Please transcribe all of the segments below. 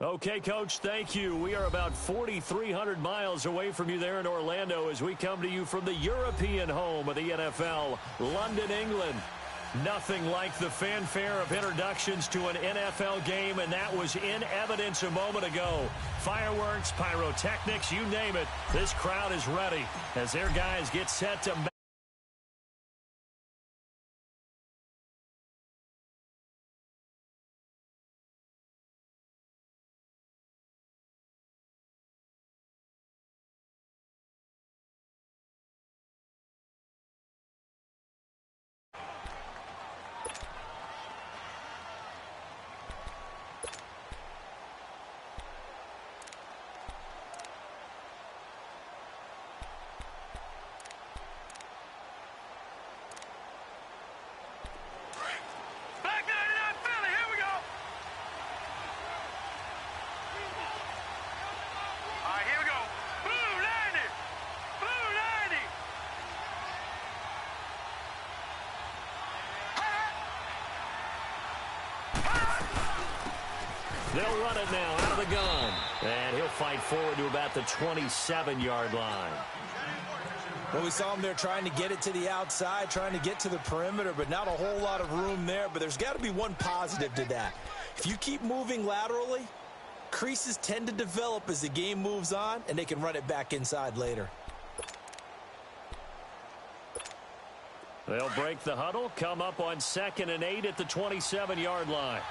Okay, Coach, thank you. We are about 4,300 miles away from you there in Orlando as we come to you from the European home of the NFL, London, England. Nothing like the fanfare of introductions to an NFL game, and that was in evidence a moment ago. Fireworks, pyrotechnics, you name it. This crowd is ready as their guys get set to They'll run it now out of the gun. And he'll fight forward to about the 27-yard line. Well, we saw him there trying to get it to the outside, trying to get to the perimeter, but not a whole lot of room there. But there's got to be one positive to that. If you keep moving laterally, creases tend to develop as the game moves on, and they can run it back inside later. They'll break the huddle, come up on 2nd and 8 at the 27-yard line.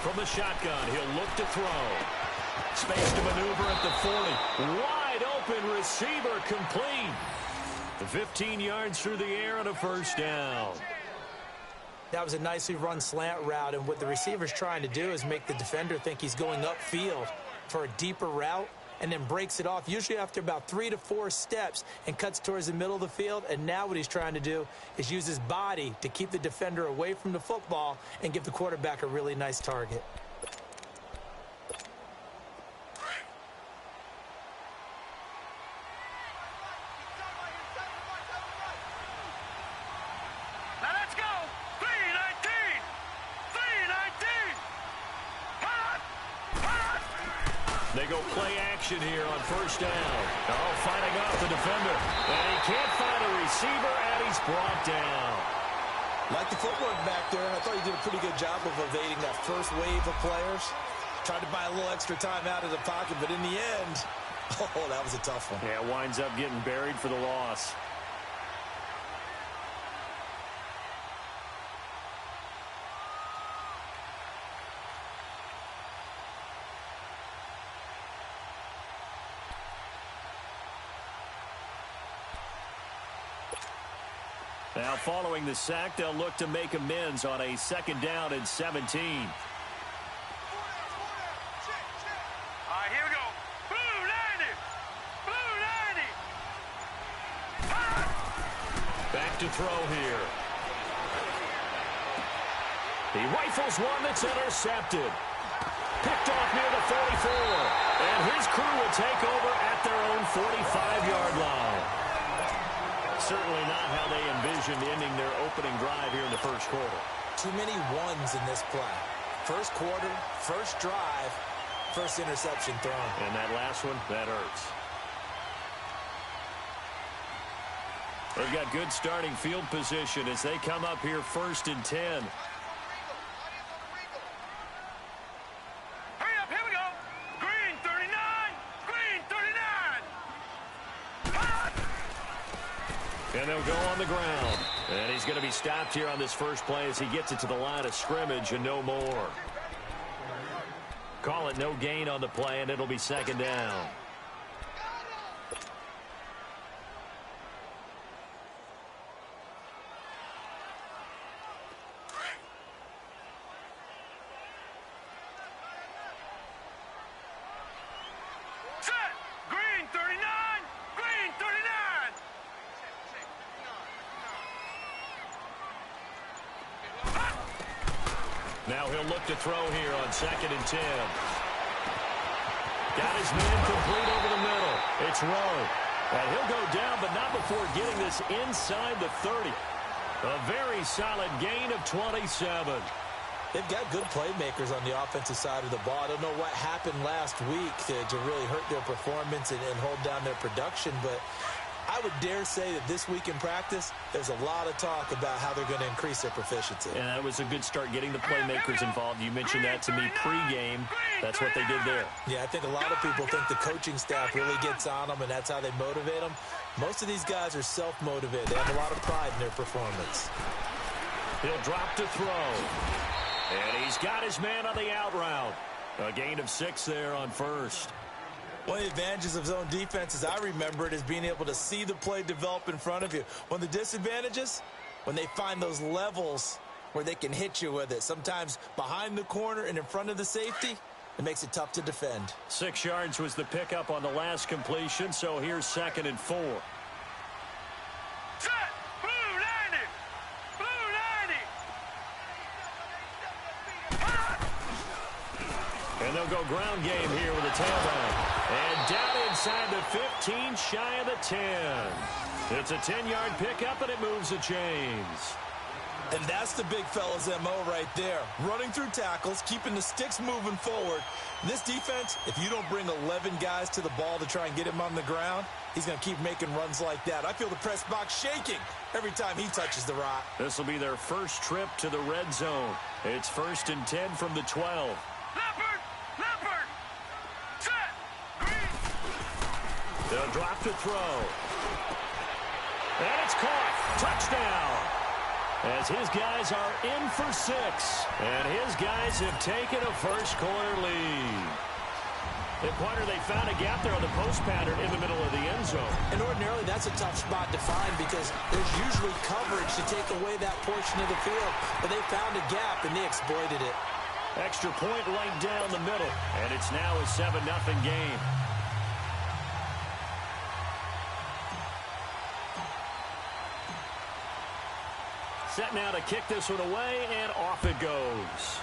From the shotgun, he'll look to throw. Space to maneuver at the 40. Wide open receiver complete. 15 yards through the air and a first down. That was a nicely run slant route, and what the receiver's trying to do is make the defender think he's going upfield for a deeper route and then breaks it off, usually after about 3 to 4 steps, and cuts towards the middle of the field. And now what he's trying to do is use his body to keep the defender away from the football and give the quarterback a really nice target. They go play action here on first down. Oh, fighting off the defender. And he can't find a receiver, and he's brought down. Like the footwork back there, and I thought he did a pretty good job of evading that first wave of players. Tried to buy a little extra time out of the pocket, but in the end, oh, that was a tough one. Yeah, winds up getting buried for the loss. Now, following the sack, they'll look to make amends on a 2nd down and 17. All right, here we go. Blue 90. Blue 90. Back to throw here. He rifles one that's intercepted. Picked off near the 44. And his crew will take over at their own 45-yard line. Certainly not how they envisioned ending their opening drive here in the first quarter. Too many ones in this play. First quarter, first drive, first interception thrown. And that last one, that hurts. They've got good starting field position as they come up here 1st and 10. And they'll go on the ground. And he's going to be stopped here on this first play as he gets it to the line of scrimmage and no more. Call it no gain on the play, and it'll be 2nd down. Now he'll look to throw here on 2nd and 10. Got his man complete over the middle. It's Rowe. And he'll go down, but not before getting this inside the 30. A very solid gain of 27. They've got good playmakers on the offensive side of the ball. I don't know what happened last week to really hurt their performance and hold down their production, but I would dare say that this week in practice, there's a lot of talk about how they're going to increase their proficiency. And that was a good start getting the playmakers involved. You mentioned that to me pregame. That's what they did there. Yeah, I think a lot of people think the coaching staff really gets on them, and that's how they motivate them. Most of these guys are self-motivated. They have a lot of pride in their performance. He'll drop to throw. And he's got his man on the out route. A gain of 6 there on first. One of the advantages of zone defense, as I remember it, is being able to see the play develop in front of you. One of the disadvantages, when they find those levels where they can hit you with it, sometimes behind the corner and in front of the safety, it makes it tough to defend. 6 yards was the pickup on the last completion, so here's 2nd and 4. Set. Blue 90. Blue 90. And they'll go ground game here with a tailback. And down inside the 15, shy of the 10. It's a 10-yard pickup, and it moves the chains. And that's the big fella's MO right there. Running through tackles, keeping the sticks moving forward. This defense, if you don't bring 11 guys to the ball to try and get him on the ground, he's going to keep making runs like that. I feel the press box shaking every time he touches the rock. This will be their first trip to the red zone. It's 1st and 10 from the 12. Leopard. Leopard. Set. They'll drop to throw. And it's caught. Touchdown. As his guys are in for 6. And his guys have taken a first-quarter lead. And Pointer, they found a gap there on the post pattern in the middle of the end zone. And ordinarily, that's a tough spot to find because there's usually coverage to take away that portion of the field. But they found a gap, and they exploited it. Extra point right down the middle. And it's now a 7-0 game. Set now to kick this one away, and off it goes.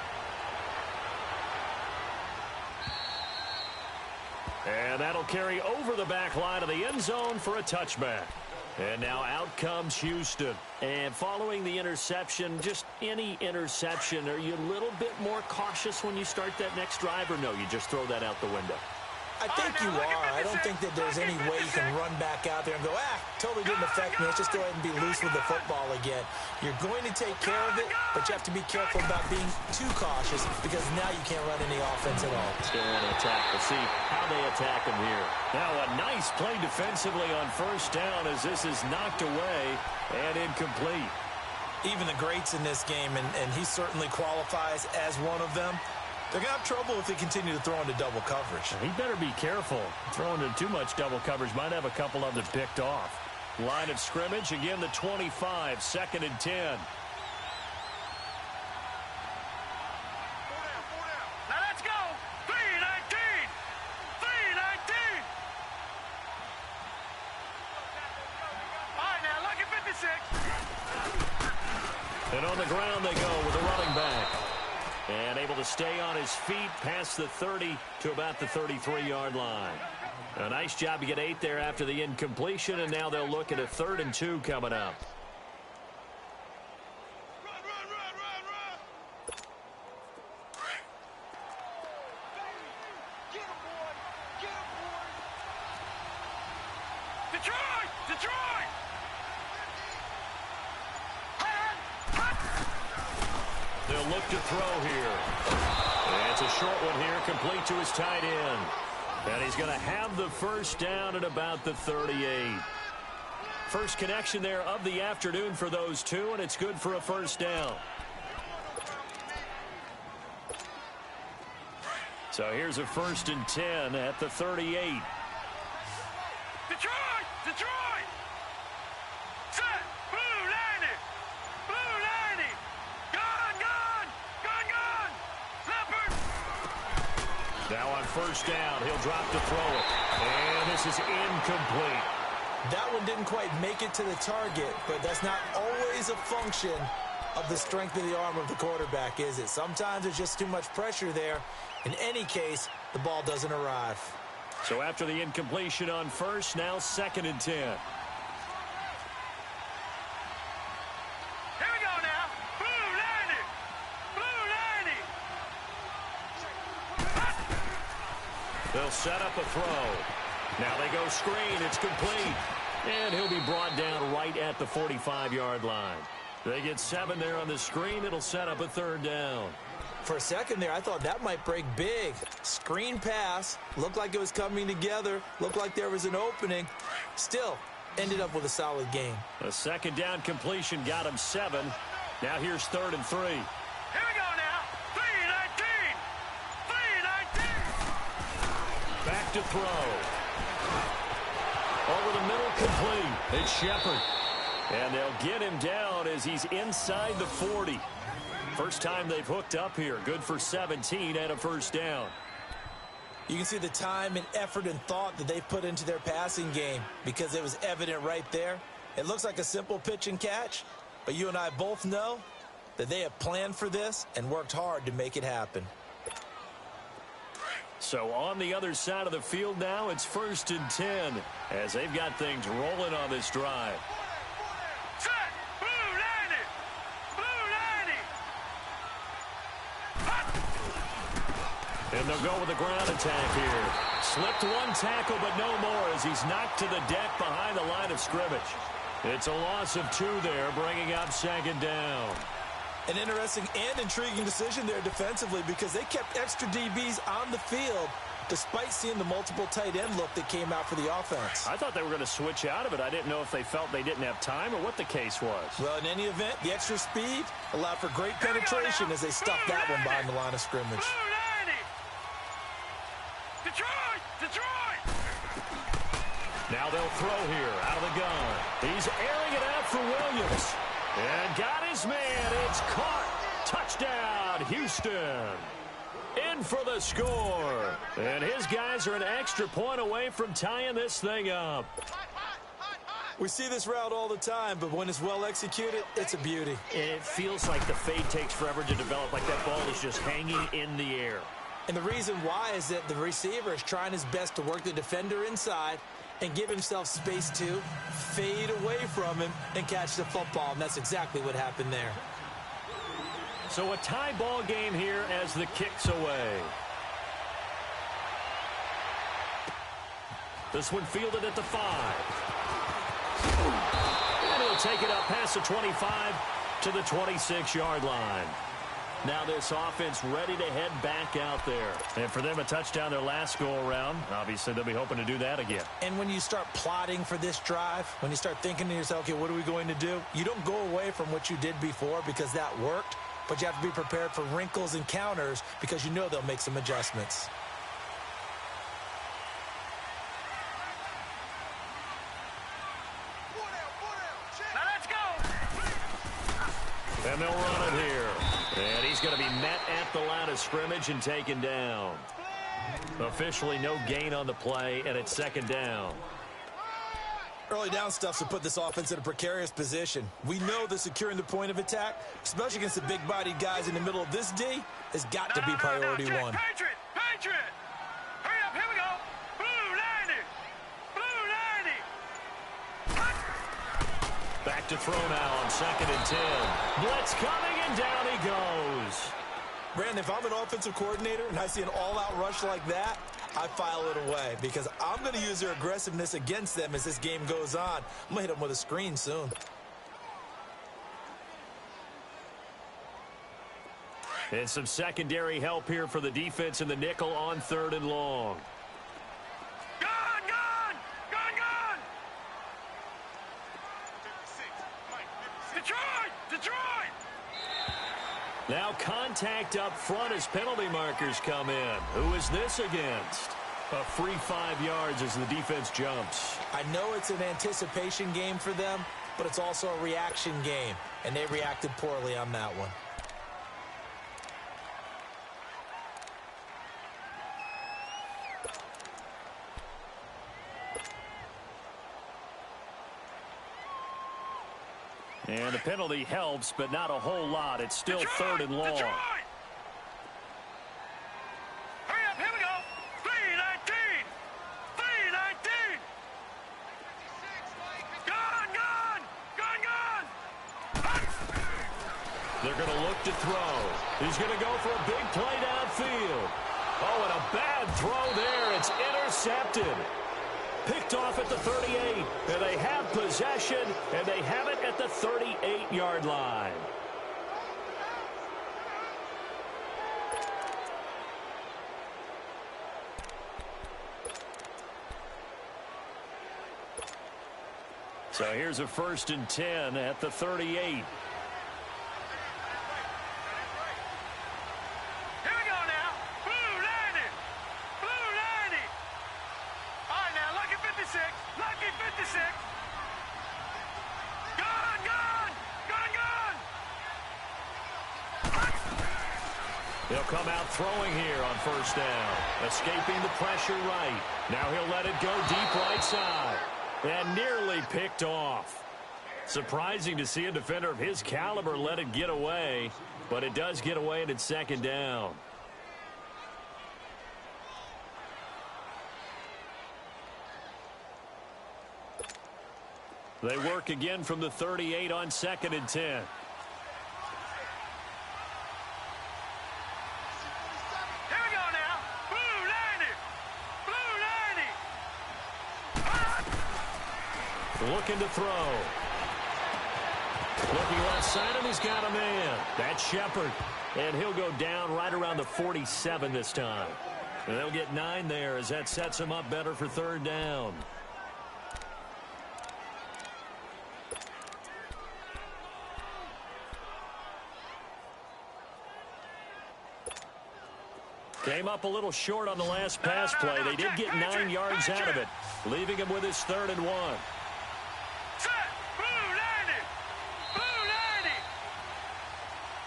And that'll carry over the back line of the end zone for a touchback. And now out comes Houston. And following the interception, just any interception, are you a little bit more cautious when you start that next drive, or no, you just throw that out the window? I think you are. I don't think that there's any way you can run back out there and go, totally didn't affect me. Let's just go ahead and be loose with the football again. You're going to take care of it, but you have to be careful about being too cautious because now you can't run any offense at all. Still want to attack. We'll see how they attack him here. Now a nice play defensively on first down as this is knocked away and incomplete. Even the greats in this game, and he certainly qualifies as one of them, they're going to have trouble if they continue to throw into double coverage. He better be careful. Throwing into too much double coverage might have a couple of them picked off. Line of scrimmage, again the 25, 2nd and 10. Now let's go. 319. 319. All right, now look at 56. And on the ground they go with the running back. And able to stay on his feet past the 30 to about the 33-yard line. A nice job to get 8 there after the incompletion, and now they'll look at a 3rd and 2 coming up. Run, run, run, run, run. Get him, boy. Get him, boy. Detroit! Detroit! They'll look to throw here. And it's a short one here, complete to his tight end. And he's going to have the first down at about the 38. First connection there of the afternoon for those two, and it's good for a first down. So here's a 1st and 10 at the 38. Detroit! Detroit! Set! Blue 90! Blue 90! Gone! Gone! Gone! Gone! Leopard! Now on first down, he'll drop to throw it. And this is incomplete. That one didn't quite make it to the target, but that's not always a function of the strength of the arm of the quarterback, is it? Sometimes there's just too much pressure there. In any case, the ball doesn't arrive. So after the incompletion on first, now 2nd and 10. Here we go now. Blue 90. Blue 90. They'll set up a throw. Now they go screen. It's complete. And he'll be brought down right at the 45-yard line. They get 7 there on the screen. It'll set up a 3rd down. For a second there, I thought that might break big. Screen pass. Looked like it was coming together. Looked like there was an opening. Still, ended up with a solid game. A 2nd down completion got him 7. Now here's 3rd and 3. Here we go now. 3-19. 3-19. Back to throw. Over the middle, complete. It's Shepard. And they'll get him down as he's inside the 40. First time they've hooked up here. Good for 17 and a 1st down. You can see the time and effort and thought that they've put into their passing game because it was evident right there. It looks like a simple pitch and catch, but you and I both know that they have planned for this and worked hard to make it happen. So on the other side of the field now, it's 1st and 10 as they've got things rolling on this drive. Set. Blue 90. Blue 90. And they'll go with a ground attack here. Slipped one tackle, but no more as he's knocked to the deck behind the line of scrimmage. It's a loss of 2 there, bringing up 2nd down. An interesting and intriguing decision there defensively because they kept extra DBs on the field despite seeing the multiple tight end look that came out for the offense. I thought they were going to switch out of it. I didn't know if they felt they didn't have time or what the case was. Well, in any event, the extra speed allowed for great penetration as they stuffed that one behind the line of scrimmage. Blue 90. Detroit. Detroit. Now they'll throw here out of the gun. He's airing it out for Williams. And got his man. It's caught. Touchdown, Houston. In for the score. And his guys are an extra point away from tying this thing up. We see this route all the time, but when it's well executed, it's a beauty. It feels like the fade takes forever to develop, like that ball is just hanging in the air. And the reason why is that the receiver is trying his best to work the defender inside and give himself space to fade away from him and catch the football. And that's exactly what happened there. So a tie ball game here as the kick's away. This one fielded at the 5. And he'll take it up past the 25 to the 26-yard line. Now this offense ready to head back out there. And for them, a touchdown their last go-around. Obviously, they'll be hoping to do that again. And when you start plotting for this drive, when you start thinking to yourself, okay, what are we going to do? You don't go away from what you did before because that worked, but you have to be prepared for wrinkles and counters because you know they'll make some adjustments. Now let's go. And they'll run it here. And he's going to be met at the line of scrimmage and taken down. Officially no gain on the play, and it's 2nd down. Early down stuff to put this offense in a precarious position. We know that securing the point of attack, especially against the big-bodied guys in the middle of this D, has got to be priority one. Patriot. Patriot. Hurry up. Here we go. Blue 90. Blue 90. Back to throw now on 2nd and 10. Blitz coming, and down he goes. Brandon, if I'm an offensive coordinator and I see an all-out rush like that, I file it away because I'm going to use their aggressiveness against them as this game goes on. I'm going to hit them with a screen soon. And some secondary help here for the defense in the nickel on 3rd and long. Gone. Gone. Gone. Gone. Detroit. Detroit. Now contact up front as penalty markers come in. Who is this against? A free 5 yards as the defense jumps. I know it's an anticipation game for them, but it's also a reaction game, and they reacted poorly on that one. And the penalty helps, but not a whole lot. It's still Detroit, 3rd and long. Detroit. Hurry up, here we go. 3:19. 3:19. Gone, gone. Gone, gone. They're going to look to throw. He's going to go for a big play downfield. Oh, and a bad throw there. It's intercepted. Picked off at the 38. And they have possession, and they have it at the 38-yard line. So here's a 1st and 10 at the 38. He'll come out throwing here on 1st down. Escaping the pressure right. Now he'll let it go deep right side. And nearly picked off. Surprising to see a defender of his caliber let it get away. But it does get away and it's 2nd down. They work again from the 38 on 2nd and 10. Looking to throw. Looking left side, and he's got a man. That's Shepard. And he'll go down right around the 47 this time. And they'll get 9 there as that sets him up better for 3rd down. Came up a little short on the last pass play. They did get 9 yards out of it, leaving him with his 3rd and 1.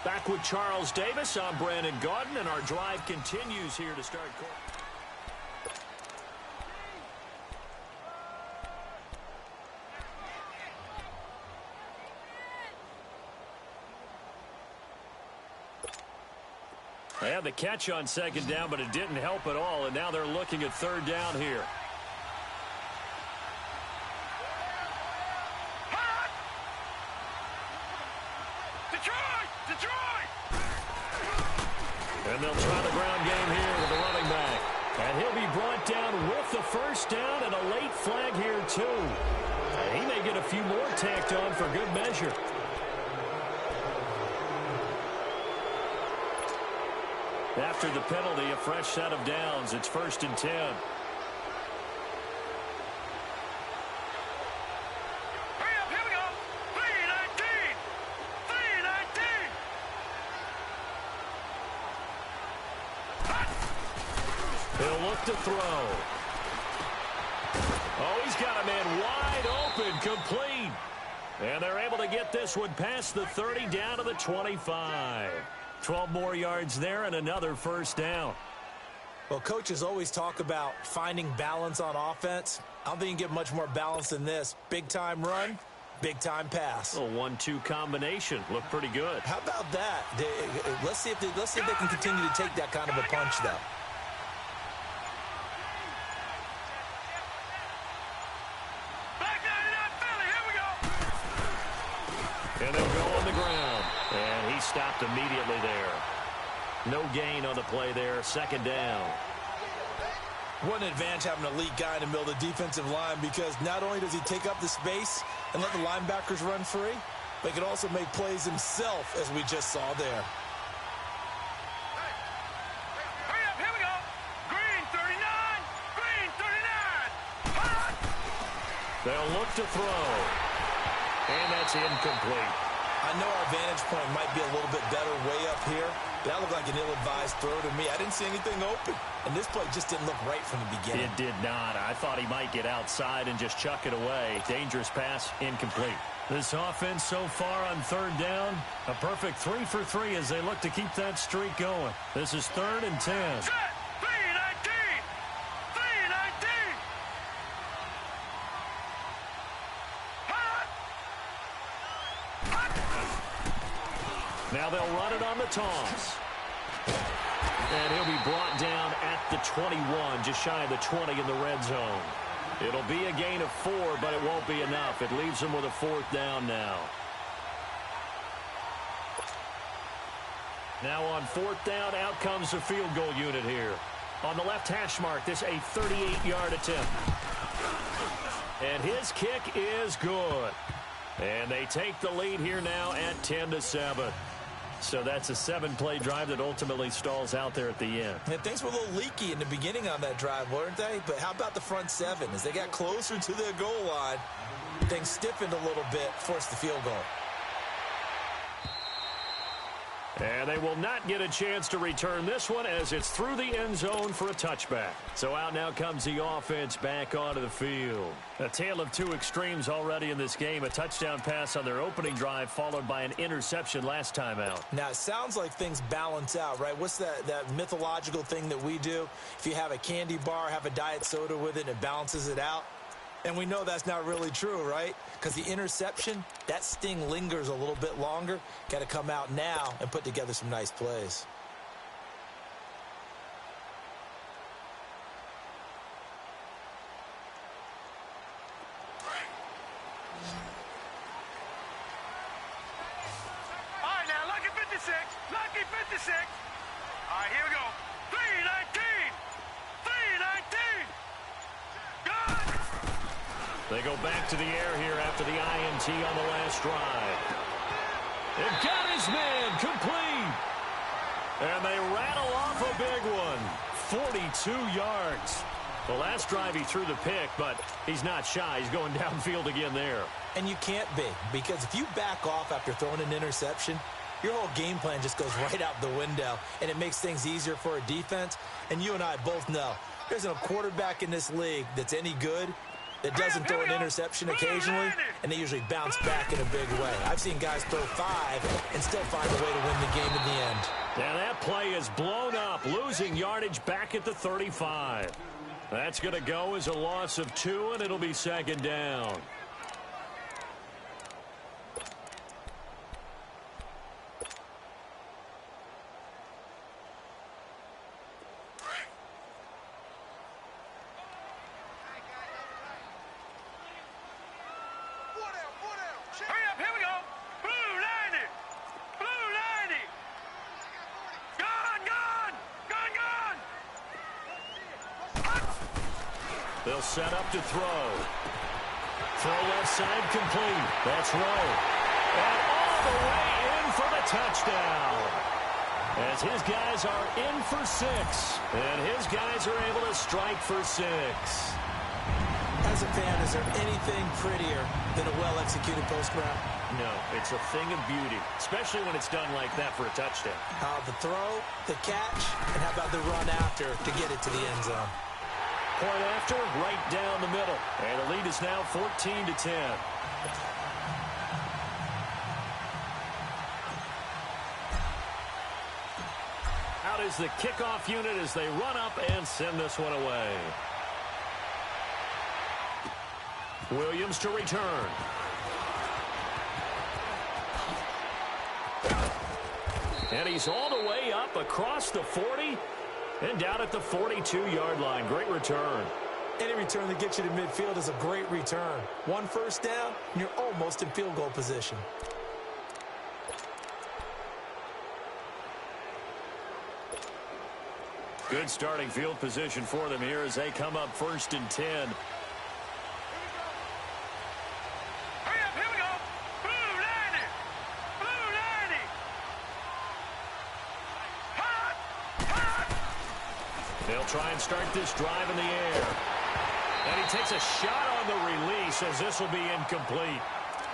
Back with Charles Davis. I'm Brandon Gaudin, and our drive continues here to start. They had the catch on 2nd down, but it didn't help at all, and now they're looking at 3rd down here. And they'll try the ground game here with the running back. And he'll be brought down with the 1st down and a late flag here, too. And he may get a few more tacked on for good measure. After the penalty, a fresh set of downs. It's 1st and 10. To throw. Oh, he's got a man wide open, complete. And they're able to get this one past the 30 down to the 25. 12 more yards there and another 1st down. Well, coaches always talk about finding balance on offense. I don't think you can get much more balance than this. Big-time run, big-time pass. A 1-2 combination. Looked pretty good. How about that? Let's see if they can continue to take that kind of a punch, though. And they'll go on the ground. And he stopped immediately there. No gain on the play there. 2nd down. What an advantage having an elite guy in the middle of the defensive line, because not only does he take up the space and let the linebackers run free, but he can also make plays himself, as we just saw there. Hurry up, here we go. Green 39. Green 39. Hot. They'll look to throw. And that's incomplete. I know our vantage point might be a little bit better way up here. That looked like an ill-advised throw to me. I didn't see anything open. And this play just didn't look right from the beginning. It did not. I thought he might get outside and just chuck it away. Dangerous pass, incomplete. This offense so far on 3rd down, a perfect 3 for 3 as they look to keep that streak going. This is 3rd and 10. Set. 3:19. 3:19. Hot. Now they'll run it on the toss. And he'll be brought down at the 21, just shy of the 20 in the red zone. It'll be a gain of 4, but it won't be enough. It leaves them with a 4th down now. Now on 4th down, out comes the field goal unit here. On the left hash mark, this a 38-yard attempt. And his kick is good. And they take the lead here now at 10-7. So that's a 7-play drive that ultimately stalls out there at the end. And things were a little leaky in the beginning on that drive, weren't they? But how about the front 7? As they got closer to their goal line, things stiffened a little bit, forced the field goal. And they will not get a chance to return this one as it's through the end zone for a touchback. So out now comes the offense back onto the field. A tale of two extremes already in this game. A touchdown pass on their opening drive followed by an interception last time out. Now, it sounds like things balance out, right? What's that mythological thing that we do? If you have a candy bar, have a diet soda with it, and it balances it out. And we know that's not really true, right? Because the interception, that sting lingers a little bit longer. Got to come out now and put together some nice plays. All right, now, lucky 56. Lucky 56. All right, here we go. 319. 319. Good. They go back to the air here after the INT on the last drive. They've got his man complete. And they rattle off a big one. 42 yards. The last drive he threw the pick, but he's not shy. He's going downfield again there. And you can't be, because if you back off after throwing an interception, your whole game plan just goes right out the window, and it makes things easier for a defense. And you and I both know there's a quarterback in this league that's any good that doesn't throw an interception occasionally, and they usually bounce back in a big way. I've seen guys throw 5 and still find a way to win the game in the end. And that play is blown up, losing yardage back at the 35. That's going to go as a loss of 2, and it'll be second down. Hurry up, here we go. Blue 90. Blue 90. Gone, gone. Gone, gone. They'll set up to throw. Throw left side complete. That's Rowe. And all the way in for the touchdown. As his guys are in for 6. And his guys are able to strike for 6. As a fan, is there anything prettier than a well-executed post route? No, it's a thing of beauty, especially when it's done like that for a touchdown. The throw, the catch, and how about the run after to get it to the end zone? Point after, right down the middle. And the lead is now 14-10. Out is the kickoff unit as they run up and send this one away. Williams to return. And he's all the way up across the 40 and down at the 42-yard line. Great return. Any return that gets you to midfield is a great return. 1 first down, and you're almost in field goal position. Good starting field position for them here as they come up 1st and 10. They'll try and start this drive in the air. And he takes a shot on the release as this will be incomplete.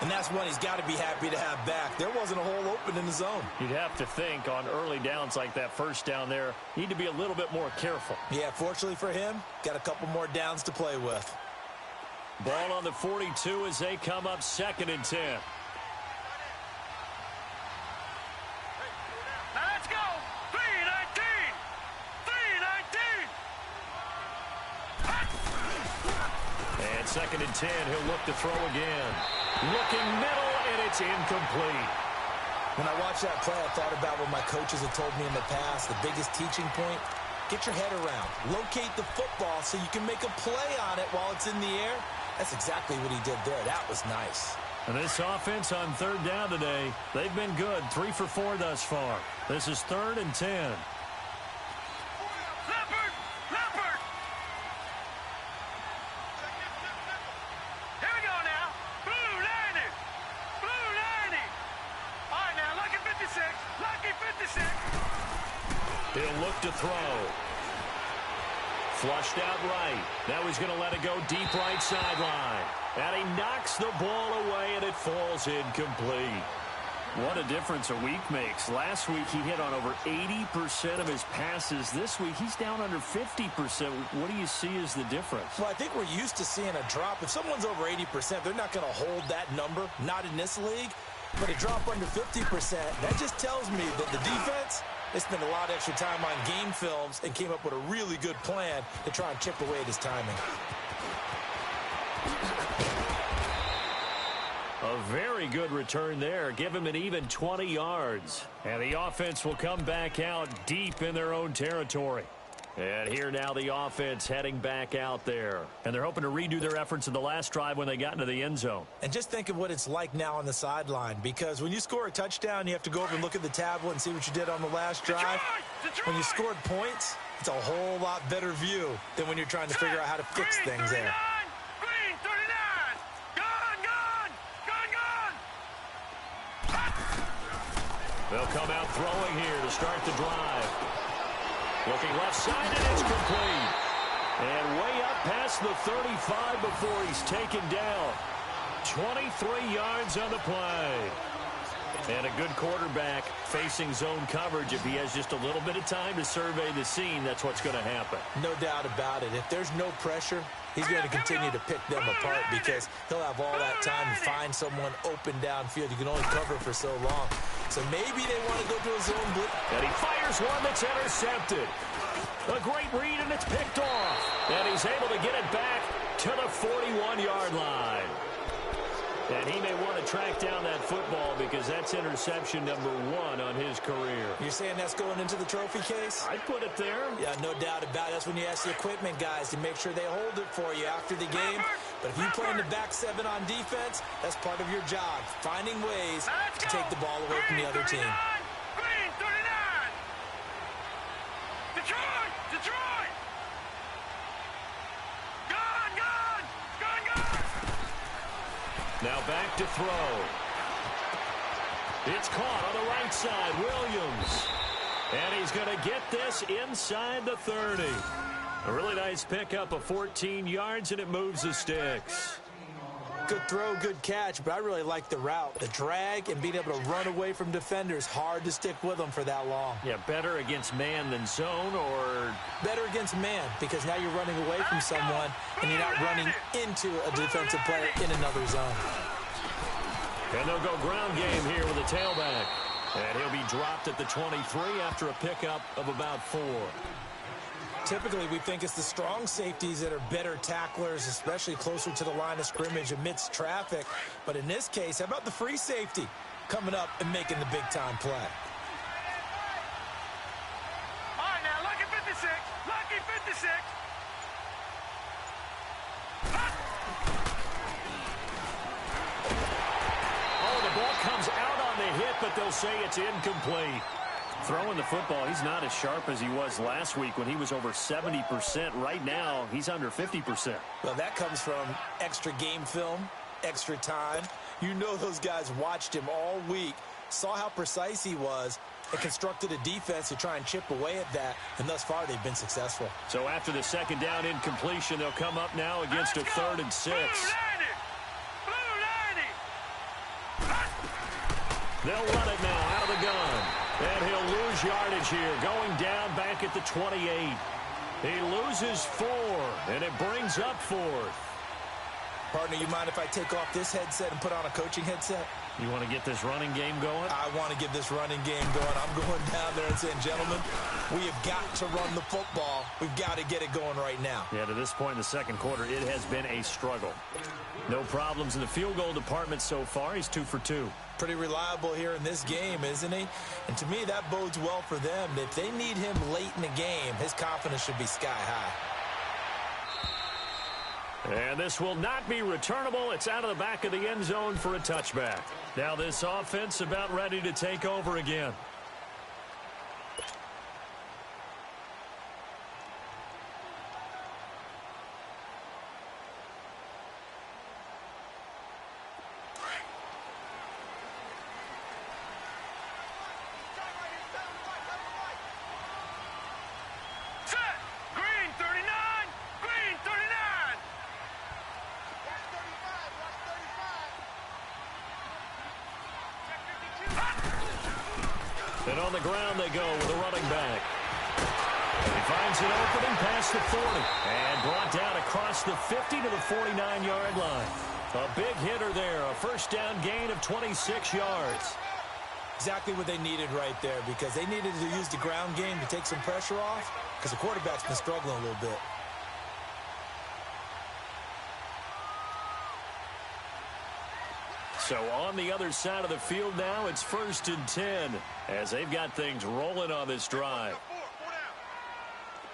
And that's one he's got to be happy to have back. There wasn't a hole open in the zone. You'd have to think on early downs like that first down there, need to be a little bit more careful. Yeah, fortunately for him, got a couple more downs to play with. Ball on the 42 as they come up 2nd and 10. Let's go. 319. 319. And 2nd and 10, he'll look to throw again. Looking middle, and it's incomplete. When I watched that play, I thought about what my coaches have told me in the past. The biggest teaching point, get your head around. Locate the football so you can make a play on it while it's in the air. That's exactly what he did there. That was nice. And this offense on third down today, they've been good. 3 for 4 thus far. This is 3rd and 10. Leopard! Leopard! Here we go now. Blue 90! Blue 90! All right, now, lucky 56. Lucky 56. He'll look to throw. Flushed out right. Now he's going to let it go deep right sideline. And he knocks the ball away, and it falls incomplete. What a difference a week makes. Last week, he hit on over 80% of his passes. This week, he's down under 50%. What do you see as the difference? Well, I think we're used to seeing a drop. If someone's over 80%, they're not going to hold that number, not in this league. But a drop under 50%, that just tells me that the defense, they spent a lot of extra time on game films and came up with a really good plan to try and chip away at his timing. A very good return there. Give him an even 20 yards. And the offense will come back out deep in their own territory. And here now the offense heading back out there. And they're hoping to redo their efforts in the last drive when they got into the end zone. And just think of what it's like now on the sideline. Because when you score a touchdown, you have to go over and look at the tablet and see what you did on the last drive. When you scored points, it's a whole lot better view than when you're trying to figure out how to fix things there. Green 39! Gone, gone! Gone, gone! They'll come out throwing here to start the drive. Looking left side, and it's complete. And way up past the 35 before he's taken down. 23 yards on the play. And a good quarterback facing zone coverage. If he has just a little bit of time to survey the scene, that's what's going to happen. No doubt about it. If there's no pressure, he's going to continue to pick them apart because he'll have all that time to find someone open downfield. You can only cover for so long. So maybe they want to go to a zone blitz. And he fires one that's intercepted. A great read, and it's picked off. And he's able to get it back to the 41-yard line. And he may want to track down that football because that's interception number 1 on his career. You're saying that's going into the trophy case? I'd put it there. Yeah, no doubt about it. That's when you ask the equipment guys to make sure they hold it for you after the game. But if you play in the back 7 on defense, that's part of your job, finding ways to take the ball away from the other team. Green 39! Detroit! Detroit! Gone, gone! Gone, gone! Now back to throw. It's caught on the right side. Williams. And he's going to get this inside the 30. A really nice pickup of 14 yards, and it moves the sticks. Good throw, good catch, but I really like the route. The drag and being able to run away from defenders, hard to stick with them for that long. Yeah, better against man than zone, or? Better against man, because now you're running away from someone and you're not running into a defensive player in another zone. And they'll go ground game here with a tailback. And he'll be dropped at the 23 after a pickup of about 4. Typically, we think it's the strong safeties that are better tacklers, especially closer to the line of scrimmage amidst traffic. But in this case, how about the free safety coming up and making the big-time play? All right, now, lucky 56. Lucky 56. Oh, the ball comes out on the hit, but they'll say it's incomplete. Throwing the football, he's not as sharp as he was last week when he was over 70%. Right now, he's under 50%. Well, that comes from extra game film, extra time. You know those guys watched him all week, saw how precise he was, and constructed a defense to try and chip away at that, and thus far they've been successful. So after the second down incompletion, they'll come up now against a 3rd and 6. They'll run it now out of the gun. And he'll lose yardage here, going down back at the 28. He loses 4, and it brings up 4th. Partner, you mind if I take off this headset and put on a coaching headset? You want to get this running game going? I want to get this running game going. I'm going down there and saying, gentlemen, we have got to run the football. We've got to get it going right now. Yeah, to this point in the second quarter, it has been a struggle. No problems in the field goal department so far. He's 2 for 2. Pretty reliable here in this game, isn't he? And to me, that bodes well for them. If they need him late in the game, his confidence should be sky high. And this will not be returnable. It's out of the back of the end zone for a touchback. Now this offense about ready to take over again. And on the ground they go with a running back. He finds an opening past the 40. And brought down across the 50 to the 49-yard line. A big hitter there. A first down gain of 26 yards. Exactly what they needed right there, because they needed to use the ground game to take some pressure off, because the quarterback's been struggling a little bit. So on the other side of the field now, it's 1st and 10 as they've got things rolling on this drive.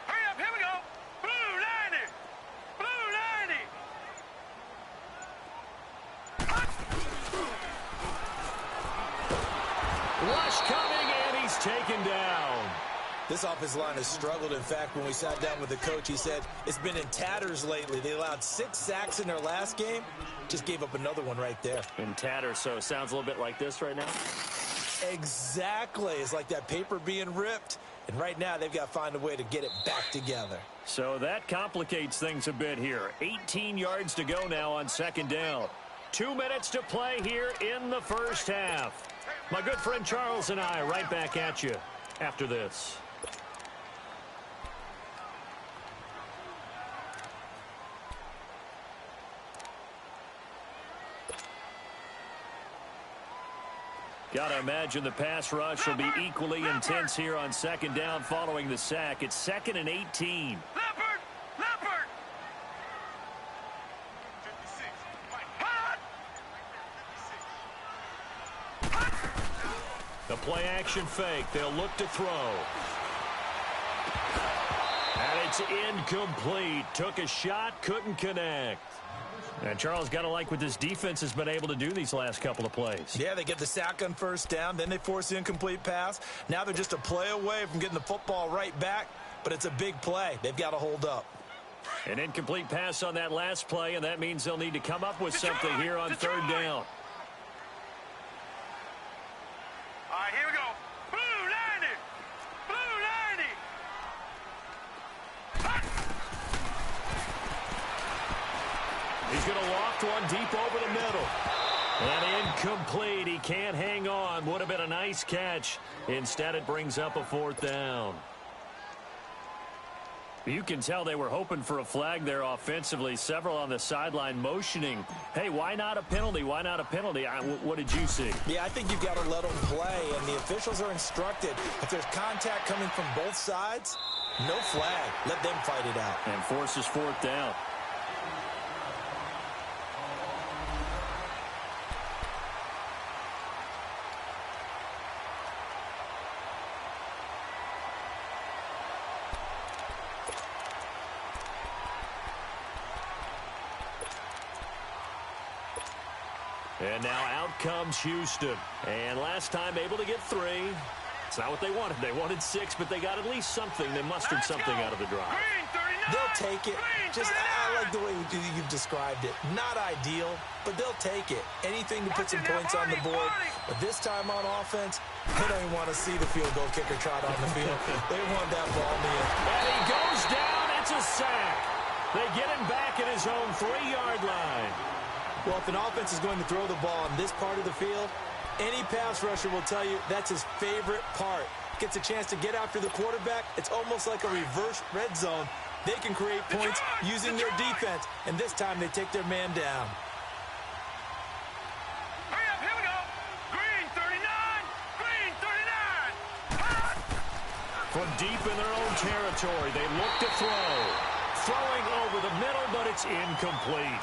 Hurry up, here we go. Blue 90. Blue 90. Rush coming, and he's taken down. This offensive line has struggled. In fact, when we sat down with the coach, he said it's been in tatters lately. They allowed 6 sacks in their last game. Just gave up another one right there. In tatters, so it sounds a little bit like this right now. Exactly. It's like that paper being ripped. And right now, they've got to find a way to get it back together. So that complicates things a bit here. 18 yards to go now on 2nd down. 2 minutes to play here in the first half. My good friend Charles and I right back at you after this. Got to imagine the pass rush will be equally intense here on 2nd down following the sack. It's 2nd and 18. Leopard! Leopard! 56. The play action fake. They'll look to throw. And it's incomplete. Took a shot, couldn't connect. And Charles, got to like what this defense has been able to do these last couple of plays. Yeah, they get the sack on 1st down, then they force the incomplete pass. Now they're just a play away from getting the football right back, but it's a big play. They've got to hold up. An incomplete pass on that last play, and that means they'll need to come up with something here on 3rd down. All right, here we go. Blue 90. Blue 90. He's going to loft one deep over the middle. And incomplete. He can't hang on. Would have been a nice catch. Instead, it brings up a 4th down. You can tell they were hoping for a flag there offensively. Several on the sideline motioning. Hey, why not a penalty? Why not a penalty? What did you see? Yeah, I think you've got to let them play, and the officials are instructed. If there's contact coming from both sides, no flag. Let them fight it out. And forces 4th down. And now out comes Houston. And last time able to get 3. It's not what they wanted. They wanted 6, but they got at least something. They mustered something out of the drive. Green 39. They'll take it. Green 39. I like the way you've described it. Not ideal, but they'll take it. Anything to put some points on the board. But this time on offense, they don't even want to see the field goal kicker trot on the field. They want that ball in the end. And he goes down. It's a sack. They get him back at his own 3-yard line. Well, if an offense is going to throw the ball on this part of the field, any pass rusher will tell you that's his favorite part. Gets a chance to get after the quarterback. It's almost like a reverse red zone. They can create points using their defense, and this time they take their man down. Hurry up, here we go. From deep in their own territory, they look to throw. Throwing over the middle, but it's incomplete.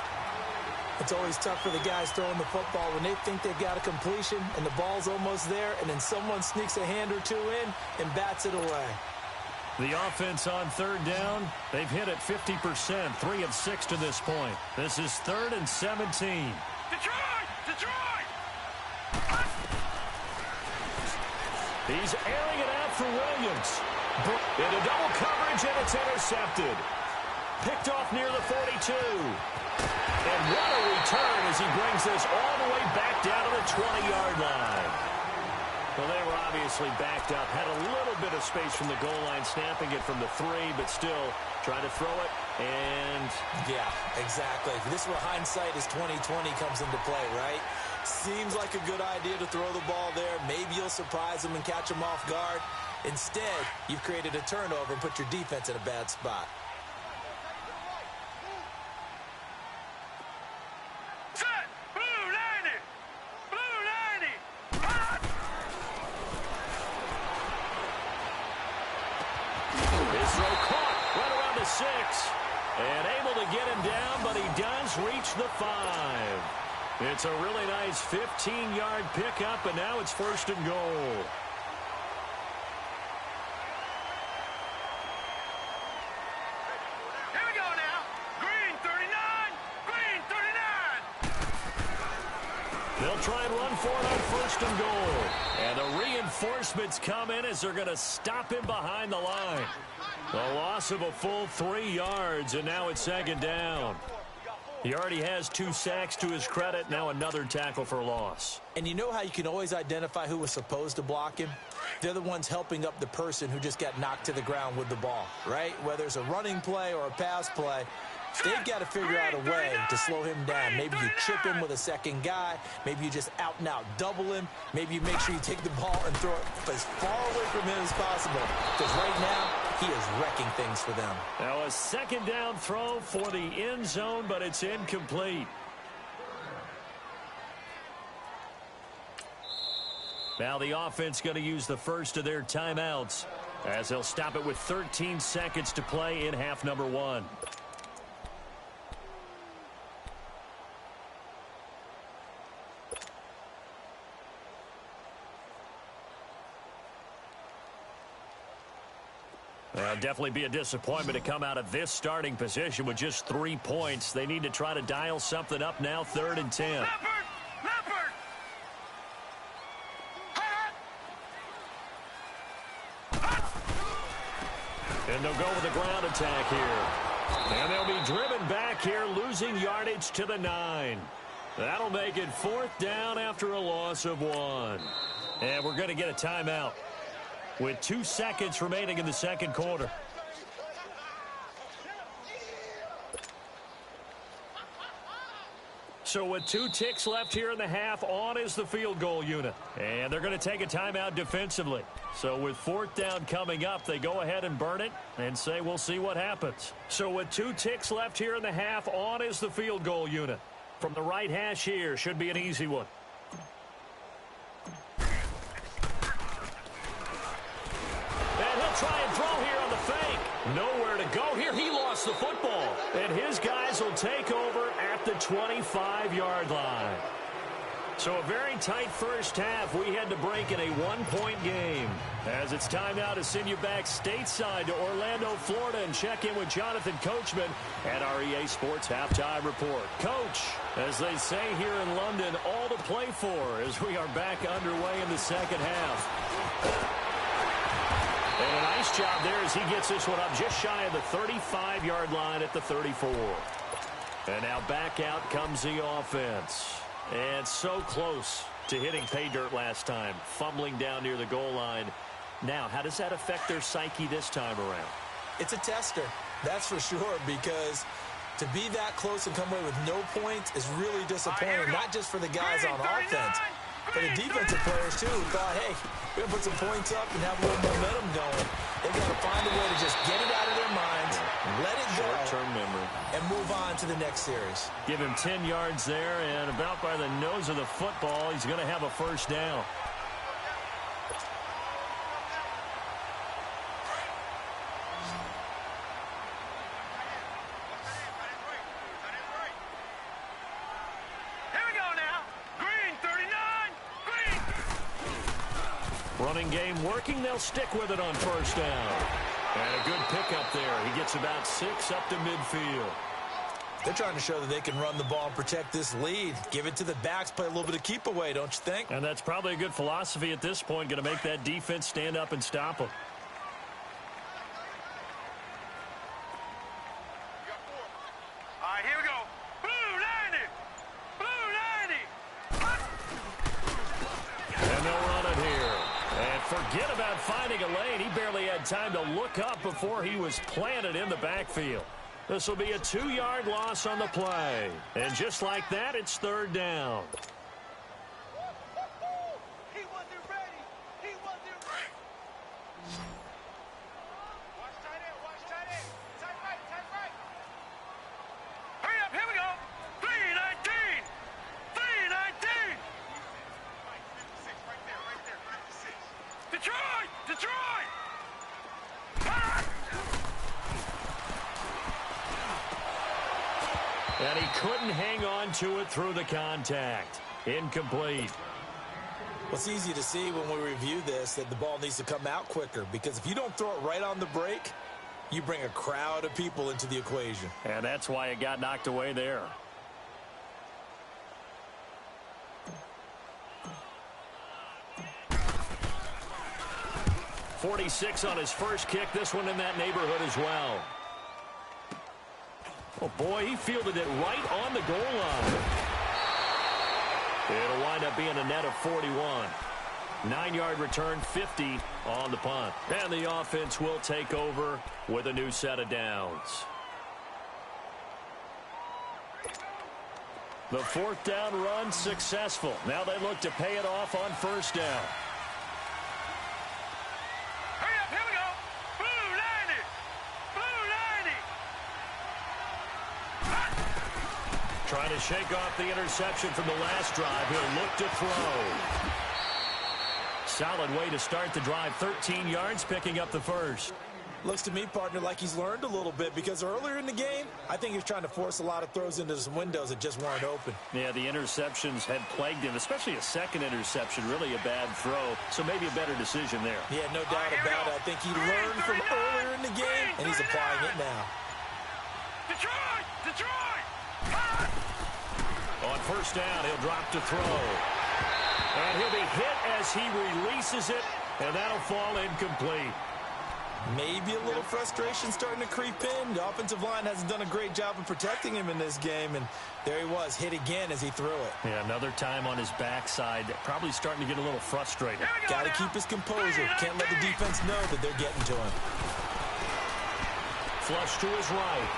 It's always tough for the guys throwing the football when they think they've got a completion and the ball's almost there, and then someone sneaks a hand or two in and bats it away. The offense on third down, they've hit it 50%, 3 of 6 to this point. This is 3rd and 17. Detroit! Detroit! He's airing it out for Williams. Into double coverage, and it's intercepted. Picked off near the 42. And what a return as he brings this all the way back down to the 20-yard line. Well, they were obviously backed up. Had a little bit of space from the goal line, snapping it from the 3, but still trying to throw it. And yeah, exactly. This is where hindsight is 20/20 comes into play, right? Seems like a good idea to throw the ball there. Maybe you'll surprise them and catch them off guard. Instead, you've created a turnover and put your defense in a bad spot. Set! Blue 90! Blue 90! his throw caught right around the 6. And able to get him down, but he does reach the 5. It's a really nice 15-yard pickup, and now it's 1st and goal. Here we go now. Green 39! Green 39! They'll try and run for it on 1st and goal. And the reinforcements come in as they're going to stop him behind the line. The loss of a full 3 yards, and now it's 2nd down. He already has 2 sacks to his credit. Now another tackle for loss. And you know how you can always identify who was supposed to block him? They're the ones helping up the person who just got knocked to the ground with the ball, right? Whether it's a running play or a pass play, they've got to figure out a way to slow him down. Maybe you chip him with a second guy. Maybe you just out-and-out double him. Maybe you make sure you take the ball and throw it as far away from him as possible. Because right now, he is wrecking things for them. Now a 2nd down throw for the end zone, but it's incomplete. Now the offense going to use the first of their timeouts as they'll stop it with 13 seconds to play in half number 1. Definitely be a disappointment to come out of this starting position with just 3 points. They need to try to dial something up now, 3rd and 10. Leopard! Leopard! And they'll go with the ground attack here. And they'll be driven back here, losing yardage to the 9. That'll make it 4th down after a loss of 1. And we're going to get a timeout with 2 seconds remaining in the 2nd quarter. So with 2 ticks left here in the half, on is the field goal unit. And they're going to take a timeout defensively. So with 4th down coming up, they go ahead and burn it and say we'll see what happens. So with 2 ticks left here in the half, on is the field goal unit. From the right hash here, should be an easy one. Try and throw here on the fake. Nowhere to go here. He lost the football. And his guys will take over at the 25-yard line. So a very tight first half. We had to break in a 1-point game. As it's time now to send you back stateside to Orlando, Florida, and check in with Jonathan Coachman at our EA Sports Halftime Report. Coach, as they say here in London, all to play for as we are back underway in the 2nd half. And a nice job there as he gets this one up just shy of the 35-yard line at the 34. And now back out comes the offense. And so close to hitting pay dirt last time, fumbling down near the goal line. Now, how does that affect their psyche this time around? It's a tester, that's for sure, because to be that close and come away with no points is really disappointing, not just for the guys on offense, but the defensive players, too, who thought, hey, we're going to put some points up and have a little momentum going. They've got to find a way to just get it out of their minds, let it go, short-term memory, and move on to the next series. Give him 10 yards there, and about by the nose of the football, he's going to have a 1st down. Running game working. They'll stick with it on first down. And a good pickup there. He gets about 6 up to midfield. They're trying to show that they can run the ball and protect this lead. Give it to the backs, play a little bit of keep away, don't you think? And that's probably a good philosophy at this point. Going to make that defense stand up and stop them. All right, here we go. Blue 90. Blue 90. And they'll run it here. And forget about finding a lane. He barely had time to look up before he was planted in the backfield. This will be a 2-yard loss on the play. And just like that, it's third down. He wasn't ready. He wasn't ready. Watch tight end. Watch tight end. Tight right. Tight right. Hurry up. Here we go. 319. 319. 56. Right there. Right there. 56. Detroit. Detroit. And he couldn't hang on to it through the contact. Incomplete. Well, it's easy to see when we review this that the ball needs to come out quicker, because if you don't throw it right on the break, you bring a crowd of people into the equation. And that's why it got knocked away there. .46 on his first kick. This one in that neighborhood as well. Oh, boy, he fielded it right on the goal line. It'll wind up being a net of 41. 9-yard return, 50 on the punt. And the offense will take over with a new set of downs. The fourth down run successful. Now they look to pay it off on first down. Hurry up. Here we go. Blue 90. Blue 90. Trying to shake off the interception from the last drive. He'll look to throw. Solid way to start the drive. 13 yards, picking up the first. Looks to me, partner, like he's learned a little bit, because earlier in the game, I think he was trying to force a lot of throws into some windows that just weren't open. Yeah, the interceptions had plagued him, especially a second interception. Really a bad throw, so maybe a better decision there. Yeah, no doubt about it. I think he learned from earlier in the game, and he's applying it now. Detroit! Detroit! On first down, he'll drop to throw. And he'll be hit as he releases it, and that'll fall incomplete. Maybe a little frustration starting to creep in. The offensive line hasn't done a great job of protecting him in this game, and there he was, hit again as he threw it. Yeah, another time on his backside, probably starting to get a little frustrated. Got to keep his composure. Can't let the defense know that they're getting to him. Flush to his right.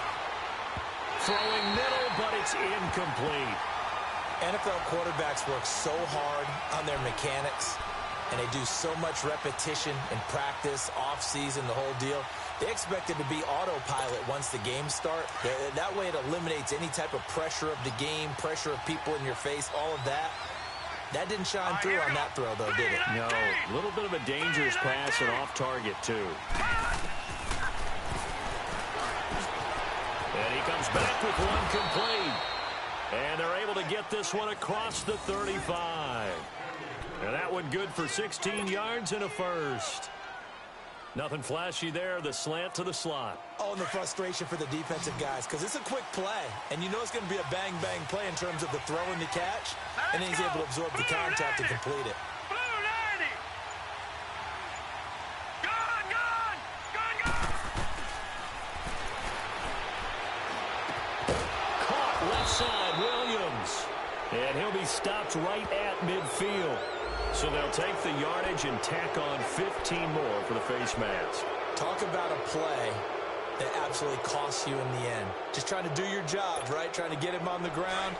Throwing middle, but it's incomplete. NFL quarterbacks work so hard on their mechanics, and they do so much repetition in practice, off-season, the whole deal. They expect it to be autopilot once the games start. That way it eliminates any type of pressure of the game, pressure of people in your face, all of that. That didn't shine through on that throw, though, did it? No, a little bit of a dangerous pass and off target, too. And he comes back with one complete. And they're able to get this one across the 35. And that one good for 16 yards and a first. Nothing flashy there, the slant to the slot. Oh, and the frustration for the defensive guys, because it's a quick play, and you know it's going to be a bang-bang play in terms of the throw and the catch, and then he's able to absorb the contact and complete it. Blue 90. Gone, gone, gone, gone. Caught left side, Williams. And he'll be stopped right at midfield. So they'll take the yardage and tack on 15 more for the face mask. Talk about a play that absolutely costs you in the end. Just trying to do your job, right? Trying to get him on the ground.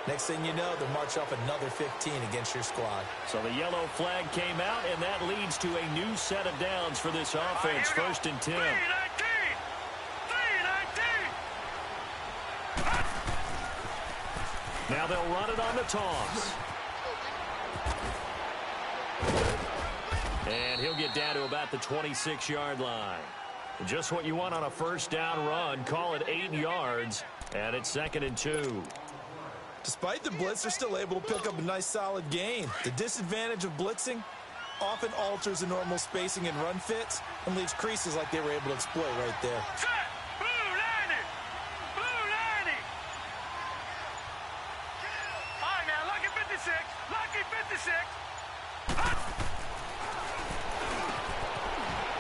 Next thing you know, they'll march off another 15 against your squad. So the yellow flag came out, and that leads to a new set of downs for this offense. First and 10. 319. 319. Now they'll run it on the toss. And he'll get down to about the 26-yard line. Just what you want on a first down run. Call it 8 yards, and it's 2nd and 2. Despite the blitz, they're still able to pick up a nice solid gain. The disadvantage of blitzing, often alters the normal spacing and run fits and leaves creases like they were able to exploit right there. Set. Blue 90. Blue 90. All right, now, lucky 56. Lucky 56.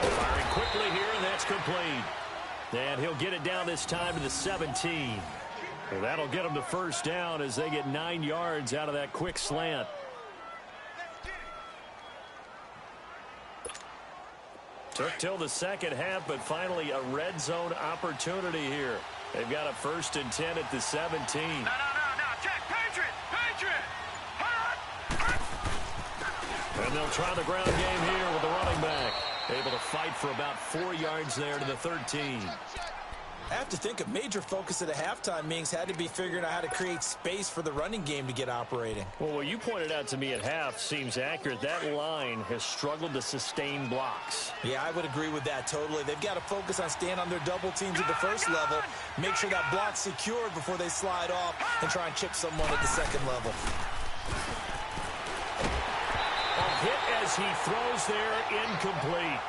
Firing quickly here, and that's complete. And he'll get it down this time to the 17. Well, that'll get them to first down as they get 9 yards out of that quick slant. Took till the second half, but finally a red zone opportunity here. They've got a 1st and 10 at the 17. No. Check. Patriot. Patriot. And they'll try the ground game here with the running back. Able to fight for about 4 yards there to the 13. I have to think a major focus at a halftime means had to be figuring out how to create space for the running game to get operating. Well, what you pointed out to me at half seems accurate. That line has struggled to sustain blocks. Yeah, I would agree with that totally. They've got to focus on staying on their double teams at the first level, make sure that block's secured before they slide off and try and chip someone at the second level. A hit as he throws there, incomplete.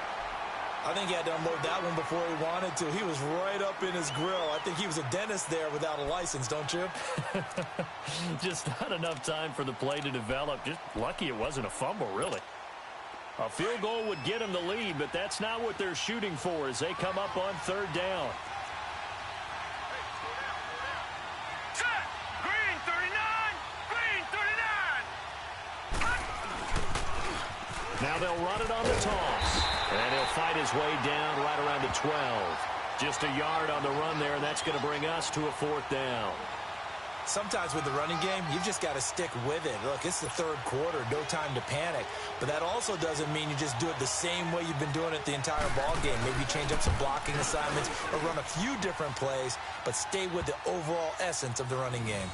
I think he had to unload that one before he wanted to. He was right up in his grill. I think he was a dentist there without a license, don't you? Just not enough time for the play to develop. Just lucky it wasn't a fumble, really. A field goal would get him the lead, but that's not what they're shooting for as they come up on 3rd down. Set. Green 39. Green 39. Now they'll run it on the toss. And he'll fight his way down right around the 12. Just a yard on the run there, and that's going to bring us to a 4th down. Sometimes with the running game, you've just got to stick with it. Look, it's the 3rd quarter, no time to panic. But that also doesn't mean you just do it the same way you've been doing it the entire ball game. Maybe change up some blocking assignments or run a few different plays, but stay with the overall essence of the running game.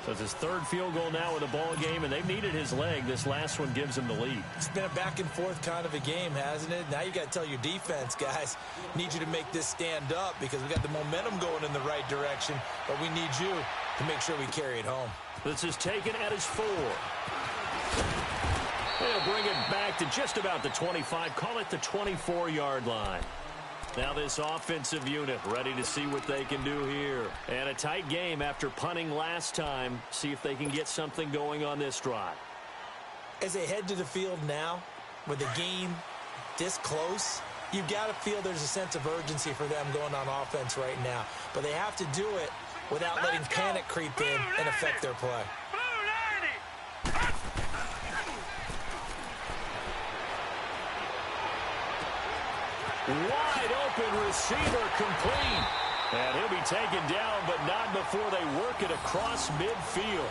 So it's his 3rd field goal now with the ball game, and they've needed his leg. This last one gives him the lead. It's been a back-and-forth kind of a game, hasn't it? Now you got to tell your defense, guys, need you to make this stand up because we got the momentum going in the right direction, but we need you to make sure we carry it home. This is taken at his 4. They'll bring it back to just about the 25. Call it the 24-yard line. Now this offensive unit ready to see what they can do here. And a tight game after punting last time. See if they can get something going on this drive. As they head to the field now, with the game this close, you've got to feel there's a sense of urgency for them going on offense right now. But they have to do it without letting panic creep in and affect their play. Wide open receiver complete. And he'll be taken down, but not before they work it across midfield.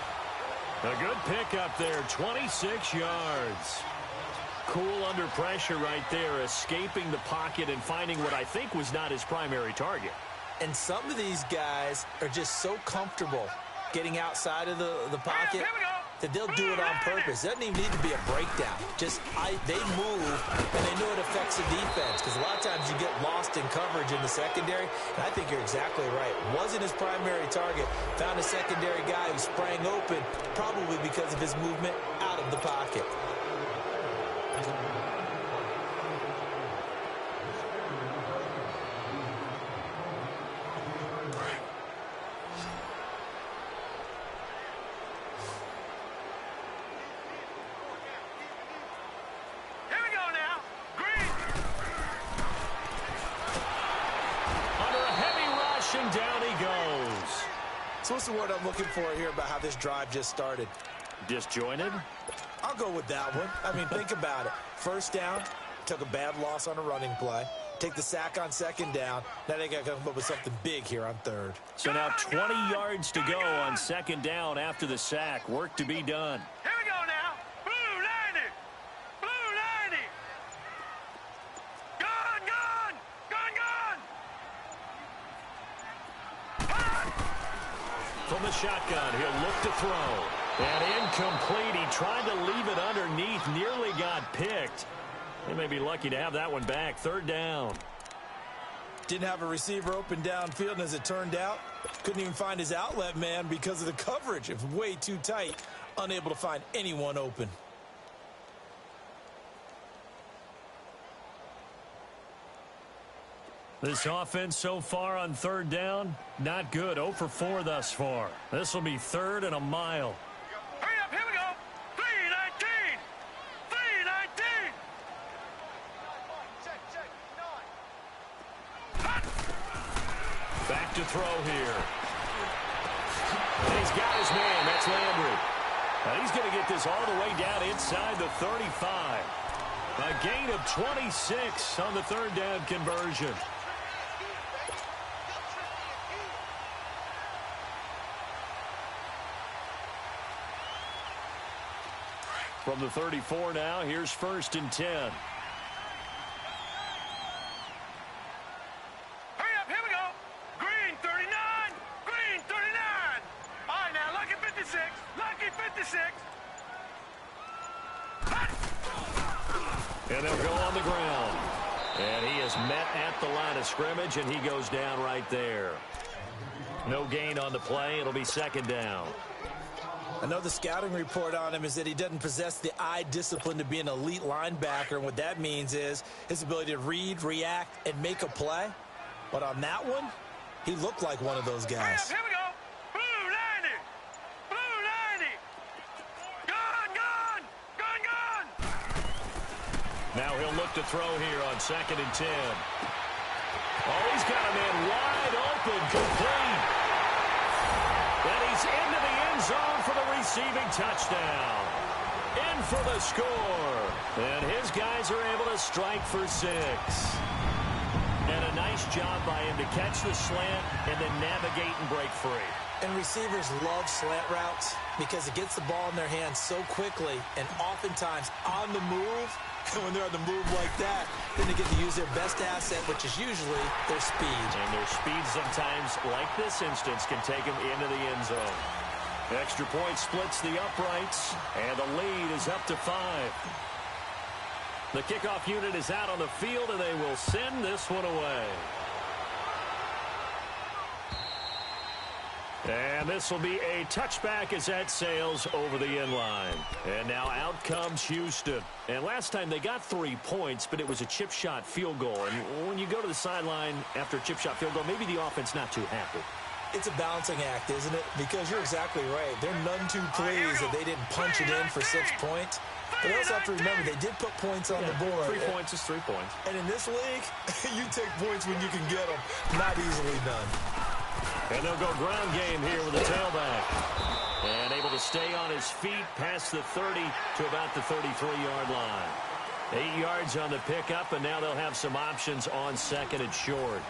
A good pickup there, 26 yards. Cool under pressure right there, escaping the pocket and finding what I think was not his primary target. And some of these guys are just so comfortable getting outside of the pocket that they'll do it on purpose. It doesn't even need to be a breakdown. Just they move, and they know it affects the defense because a lot of times you get lost in coverage in the secondary, and I think you're exactly right. Wasn't his primary target. Found a secondary guy who sprang open, probably because of his movement out of the pocket. So what's the word I'm looking for here about how this drive just started? Disjointed? I'll go with that one. I mean, think about it. First down, took a bad loss on a running play. Take the sack on 2nd down. Now they got to come up with something big here on 3rd. So now 20 yards to go on 2nd down after the sack. Work to be done. Here we go now. Blue 90. Blue 90. Gone. From the shotgun, he'll look to throw. And incomplete. He tried to leave it underneath. Nearly got picked. They may be lucky to have that one back. 3rd down. Didn't have a receiver open downfield, and as it turned out, couldn't even find his outlet man because of the coverage. It was way too tight. Unable to find anyone open. This offense so far on third down, not good. 0 for 4 thus far. This will be 3rd and a mile. Hurry up, here we go. 319. 319. Back to throw here. And he's got his man. That's Landry. Now he's going to get this all the way down inside the 35. A gain of 26 on the 3rd down conversion. From the 34 now, here's 1st and 10. Hurry up, here we go. Green 39. Green 39. All right, now, lucky 56. Lucky 56. And they'll go on the ground. And he is met at the line of scrimmage, and he goes down right there. No gain on the play. It'll be 2nd down. I know the scouting report on him is that he doesn't possess the eye discipline to be an elite linebacker, and what that means is his ability to read, react, and make a play. But on that one, he looked like one of those guys. Here we go. Blue 90. Blue 90. Gone, gone. Gone, gone. Now he'll look to throw here on 2nd and 10. Oh, he's got a man wide open, complete. And he's into the end zone for the receiving touchdown. In for the score. And his guys are able to strike for 6. And a nice job by him to catch the slant and then navigate and break free. And receivers love slant routes because it gets the ball in their hands so quickly and oftentimes on the move. And when they're on the move like that, then they get to use their best asset, which is usually their speed. And their speed sometimes, like this instance, can take them into the end zone. Extra point splits the uprights, and the lead is up to 5. The kickoff unit is out on the field, and they will send this one away. And this will be a touchback as that sails over the end line. And now out comes Houston. And last time they got 3 points, but it was a chip shot field goal. And when you go to the sideline after a chip shot field goal, maybe the offense not too happy. It's a balancing act, isn't it? Because you're exactly right. They're none too pleased that they didn't punch it in for 6 points. But they also have to remember they did put points on the board. 3 points is 3 points. And in this league, you take points when you can get them. Not easily done. And they'll go ground game here with the tailback. And able to stay on his feet past the 30 to about the 33-yard line. 8 yards on the pickup, and now they'll have some options on 2nd and short.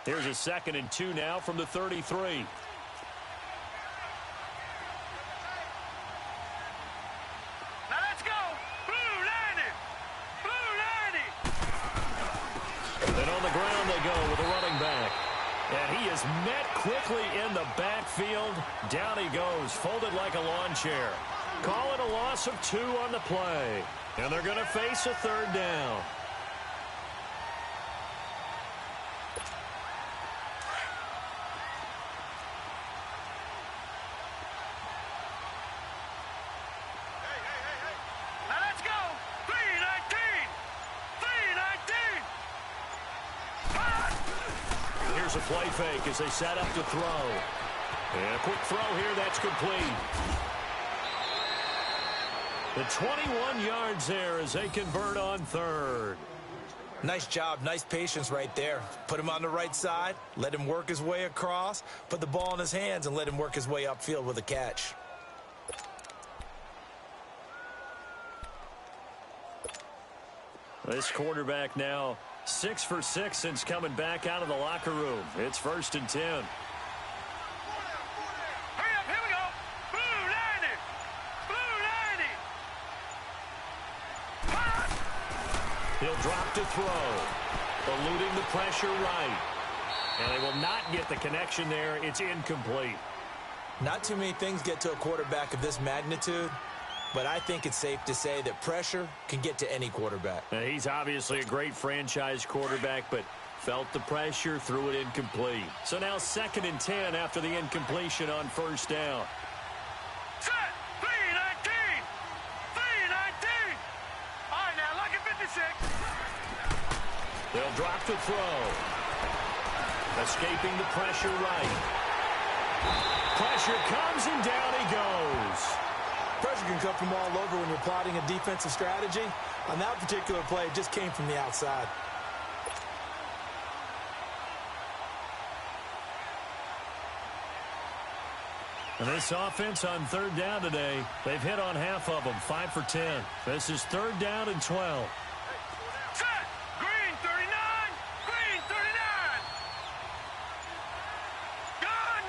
Here's a 2nd and 2 now from the 33. Now let's go. Blue 90. Blue 90. And on the ground they go with a running back. And he is met quickly in the backfield. Down he goes, folded like a lawn chair. Call it a loss of 2 on the play. And they're going to face a 3rd down. A play fake as they set up to throw. And a quick throw here, that's complete. The 21 yards there as they convert on 3rd. Nice job, nice patience right there. Put him on the right side, let him work his way across, put the ball in his hands, and let him work his way upfield with a catch. This quarterback now 6 for 6 since coming back out of the locker room. It's 1st and 10. Hurry up, here we go. Blue 90. Blue 90. He'll drop to throw. Eluding the pressure right. And they will not get the connection there. It's incomplete. Not too many things get to a quarterback of this magnitude, but I think it's safe to say that pressure can get to any quarterback. He's obviously a great franchise quarterback, but felt the pressure, threw it incomplete. So now 2nd and 10 after the incompletion on 1st down. Set. 3-19. 3-19. All right, now, look at 56. They'll drop the throw. Escaping the pressure right. Pressure comes, and down he goes. Pressure can come from all over when you're plotting a defensive strategy. On that particular play, it just came from the outside. And this offense on 3rd down today, they've hit on half of them, 5 for 10. This is 3rd down and 12. Set. Green 39. Green 39. Gone.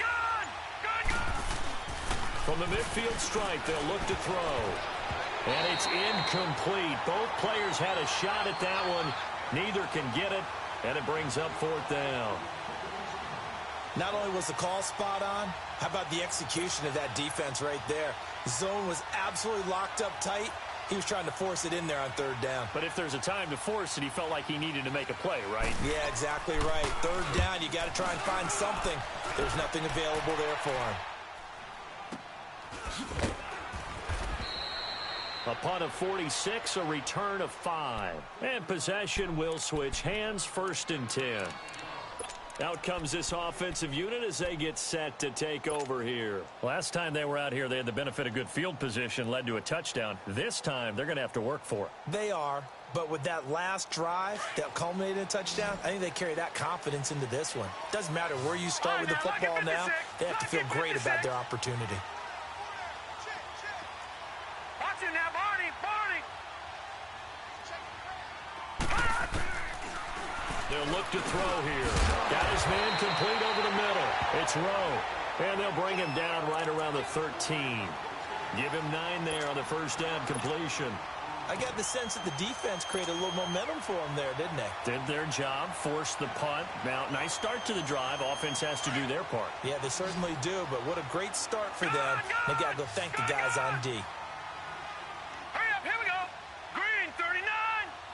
From the midfield stripe, they'll look to throw. And it's incomplete. Both players had a shot at that one. Neither can get it, and it brings up 4th down. Not only was the call spot on, how about the execution of that defense right there? The zone was absolutely locked up tight. He was trying to force it in there on 3rd down. But if there's a time to force it, he felt like he needed to make a play, right? Yeah, exactly right. 3rd down, you got to try and find something. There's nothing available there for him. A punt of 46, a return of 5. And possession will switch hands, 1st and 10. Out comes this offensive unit as they get set to take over here. Last time they were out here, they had the benefit of good field position, led to a touchdown. This time, they're going to have to work for it. They are, but with that last drive that culminated in a touchdown, I think they carry that confidence into this one. Doesn't matter where you start with the football now, they have to feel great about their opportunity. Watch it now, Barney. They'll look to throw here. Got his man complete over the middle. It's Rowe. And they'll bring him down right around the 13. Give him 9 there on the 1st down completion. I got the sense that the defense created a little momentum for them there, didn't they? Did their job, forced the punt. Now, nice start to the drive. Offense has to do their part. Yeah, they certainly do, but what a great start for them. They got to go thank the guys on D. Hurry up, here we go. Green 39.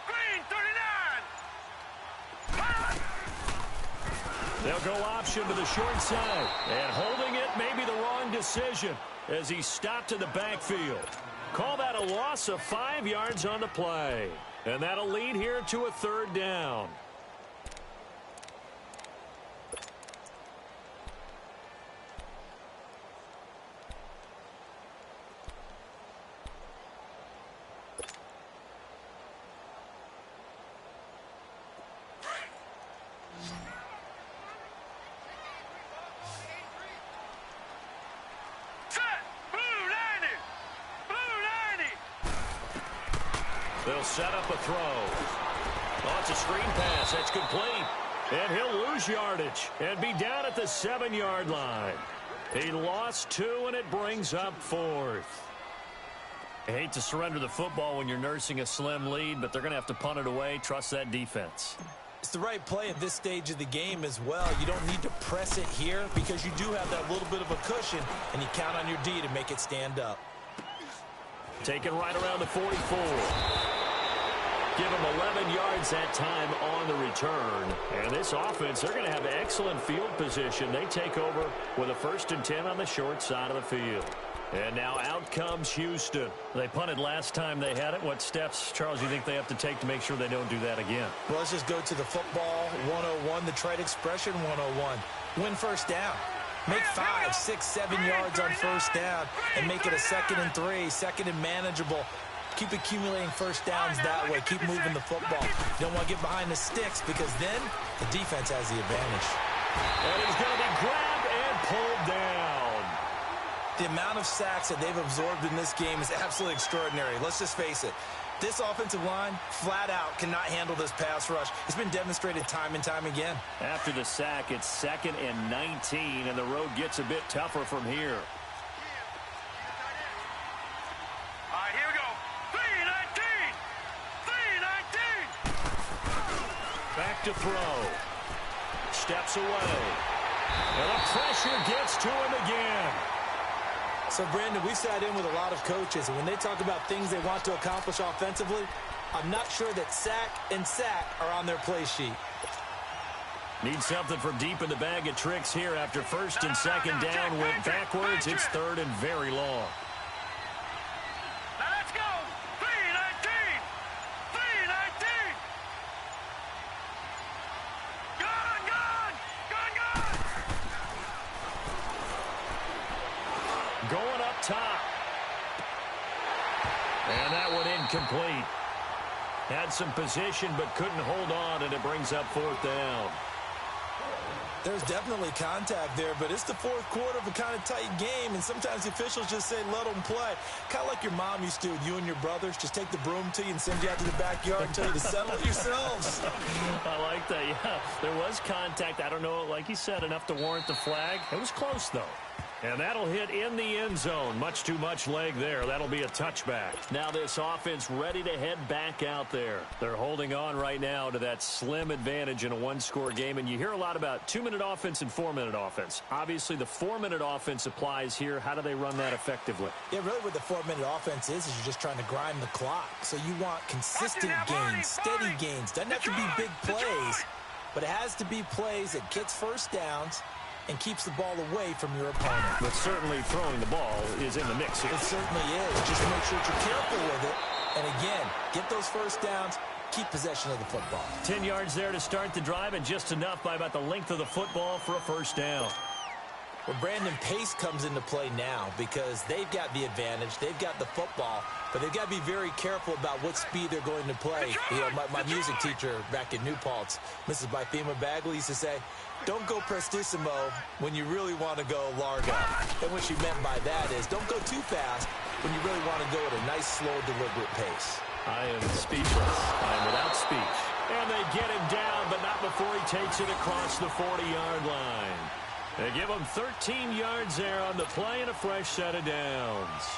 Green 39. They'll go option to the short side. And holding it may be the wrong decision as he stopped in the backfield. Call that a loss of 5 yards on the play. And that'll lead here to a 3rd down. They'll set up a throw. Oh, it's a screen pass. That's complete. And he'll lose yardage and be down at the 7-yard line. He lost 2, and it brings up 4th. I hate to surrender the football when you're nursing a slim lead, but they're going to have to punt it away. Trust that defense. It's the right play at this stage of the game as well. You don't need to press it here because you do have that little bit of a cushion, and you count on your D to make it stand up. Taken right around the 44. Give him 11 yards that time on the return. And this offense, they're going to have excellent field position. They take over with a 1st and 10 on the short side of the field. And now out comes Houston. They punted last time they had it. What steps, Charles, do you think they have to take to make sure they don't do that again? Well, let's just go to the football 101, the trade expression 101. Win 1st down. Make 5, 6, 7 yards on 1st down and make it a 2nd and 3, 2nd and manageable. Keep accumulating 1st downs that way. Keep moving the football. You don't want to get behind the sticks because then the defense has the advantage. And he's going to be grabbed and pulled down. The amount of sacks that they've absorbed in this game is absolutely extraordinary. Let's just face it. This offensive line, flat out, cannot handle this pass rush. It's been demonstrated time and time again. After the sack, it's 2nd and 19, and the road gets a bit tougher from here. All right, here we go. 3-19. 3-19. Back to throw. Steps away. And the pressure gets to him again. So, Brandon, we sat in with a lot of coaches, and when they talk about things they want to accomplish offensively, I'm not sure that sack and sack are on their play sheet. Need something from deep in the bag of tricks here after first and second down went backwards. It's third and very long. Now let's go. 3-19. 3-19. Gone. Going up top. And that one incomplete. Had some position but couldn't hold on, and it brings up fourth down. There's definitely contact there, but it's the fourth quarter of a kind of tight game, and sometimes the officials just say, let them play. Kind of like your mom used to with you and your brothers. Just take the broom to you and send you out to the backyard and tell you to settle it yourselves. I like that, yeah. There was contact. I don't know, like you said, enough to warrant the flag. It was close, though. And that'll hit in the end zone. Much too much leg there. That'll be a touchback. Now this offense ready to head back out there. They're holding on right now to that slim advantage in a one-score game. And you hear a lot about 2-minute offense and 4-minute offense. Obviously, the 4-minute offense applies here. How do they run that effectively? Yeah, really what the 4-minute offense is you're just trying to grind the clock. So you want consistent gains, steady gains. Doesn't have to be big plays, but it has to be plays that gets first downs and keeps the ball away from your opponent. But certainly throwing the ball is in the mix here. It certainly is. Just make sure that you're careful with it. And again, get those first downs, keep possession of the football. 10 yards there to start the drive, and just enough by about the length of the football for a first down. Well, Brandon, pace comes into play now because they've got the advantage. They've got the football, but they've got to be very careful about what speed they're going to play. You know, my music teacher back in New Paltz, Mrs. Bythema Bagley, used to say, don't go prestissimo when you really want to go largo. And what she meant by that is don't go too fast when you really want to go at a nice, slow, deliberate pace. I am speechless. I am without speech. And they get him down, but not before he takes it across the 40-yard line. They give him 13 yards there on the play and a fresh set of downs.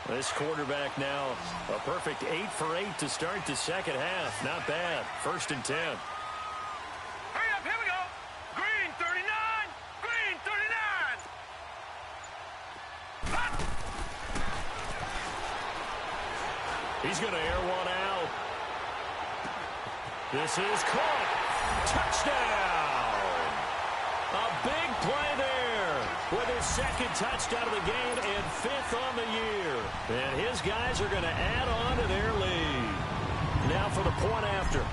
This quarterback now a perfect 8 for 8 to start the second half. Not bad. First and 10. Hurry up, here we go. Green 39. Green 39. He's going to air one out. This is caught. Touchdown! A big play there with his second touchdown of the game and 5th on the year. And his guys are going to add on to their lead. Now for the point after.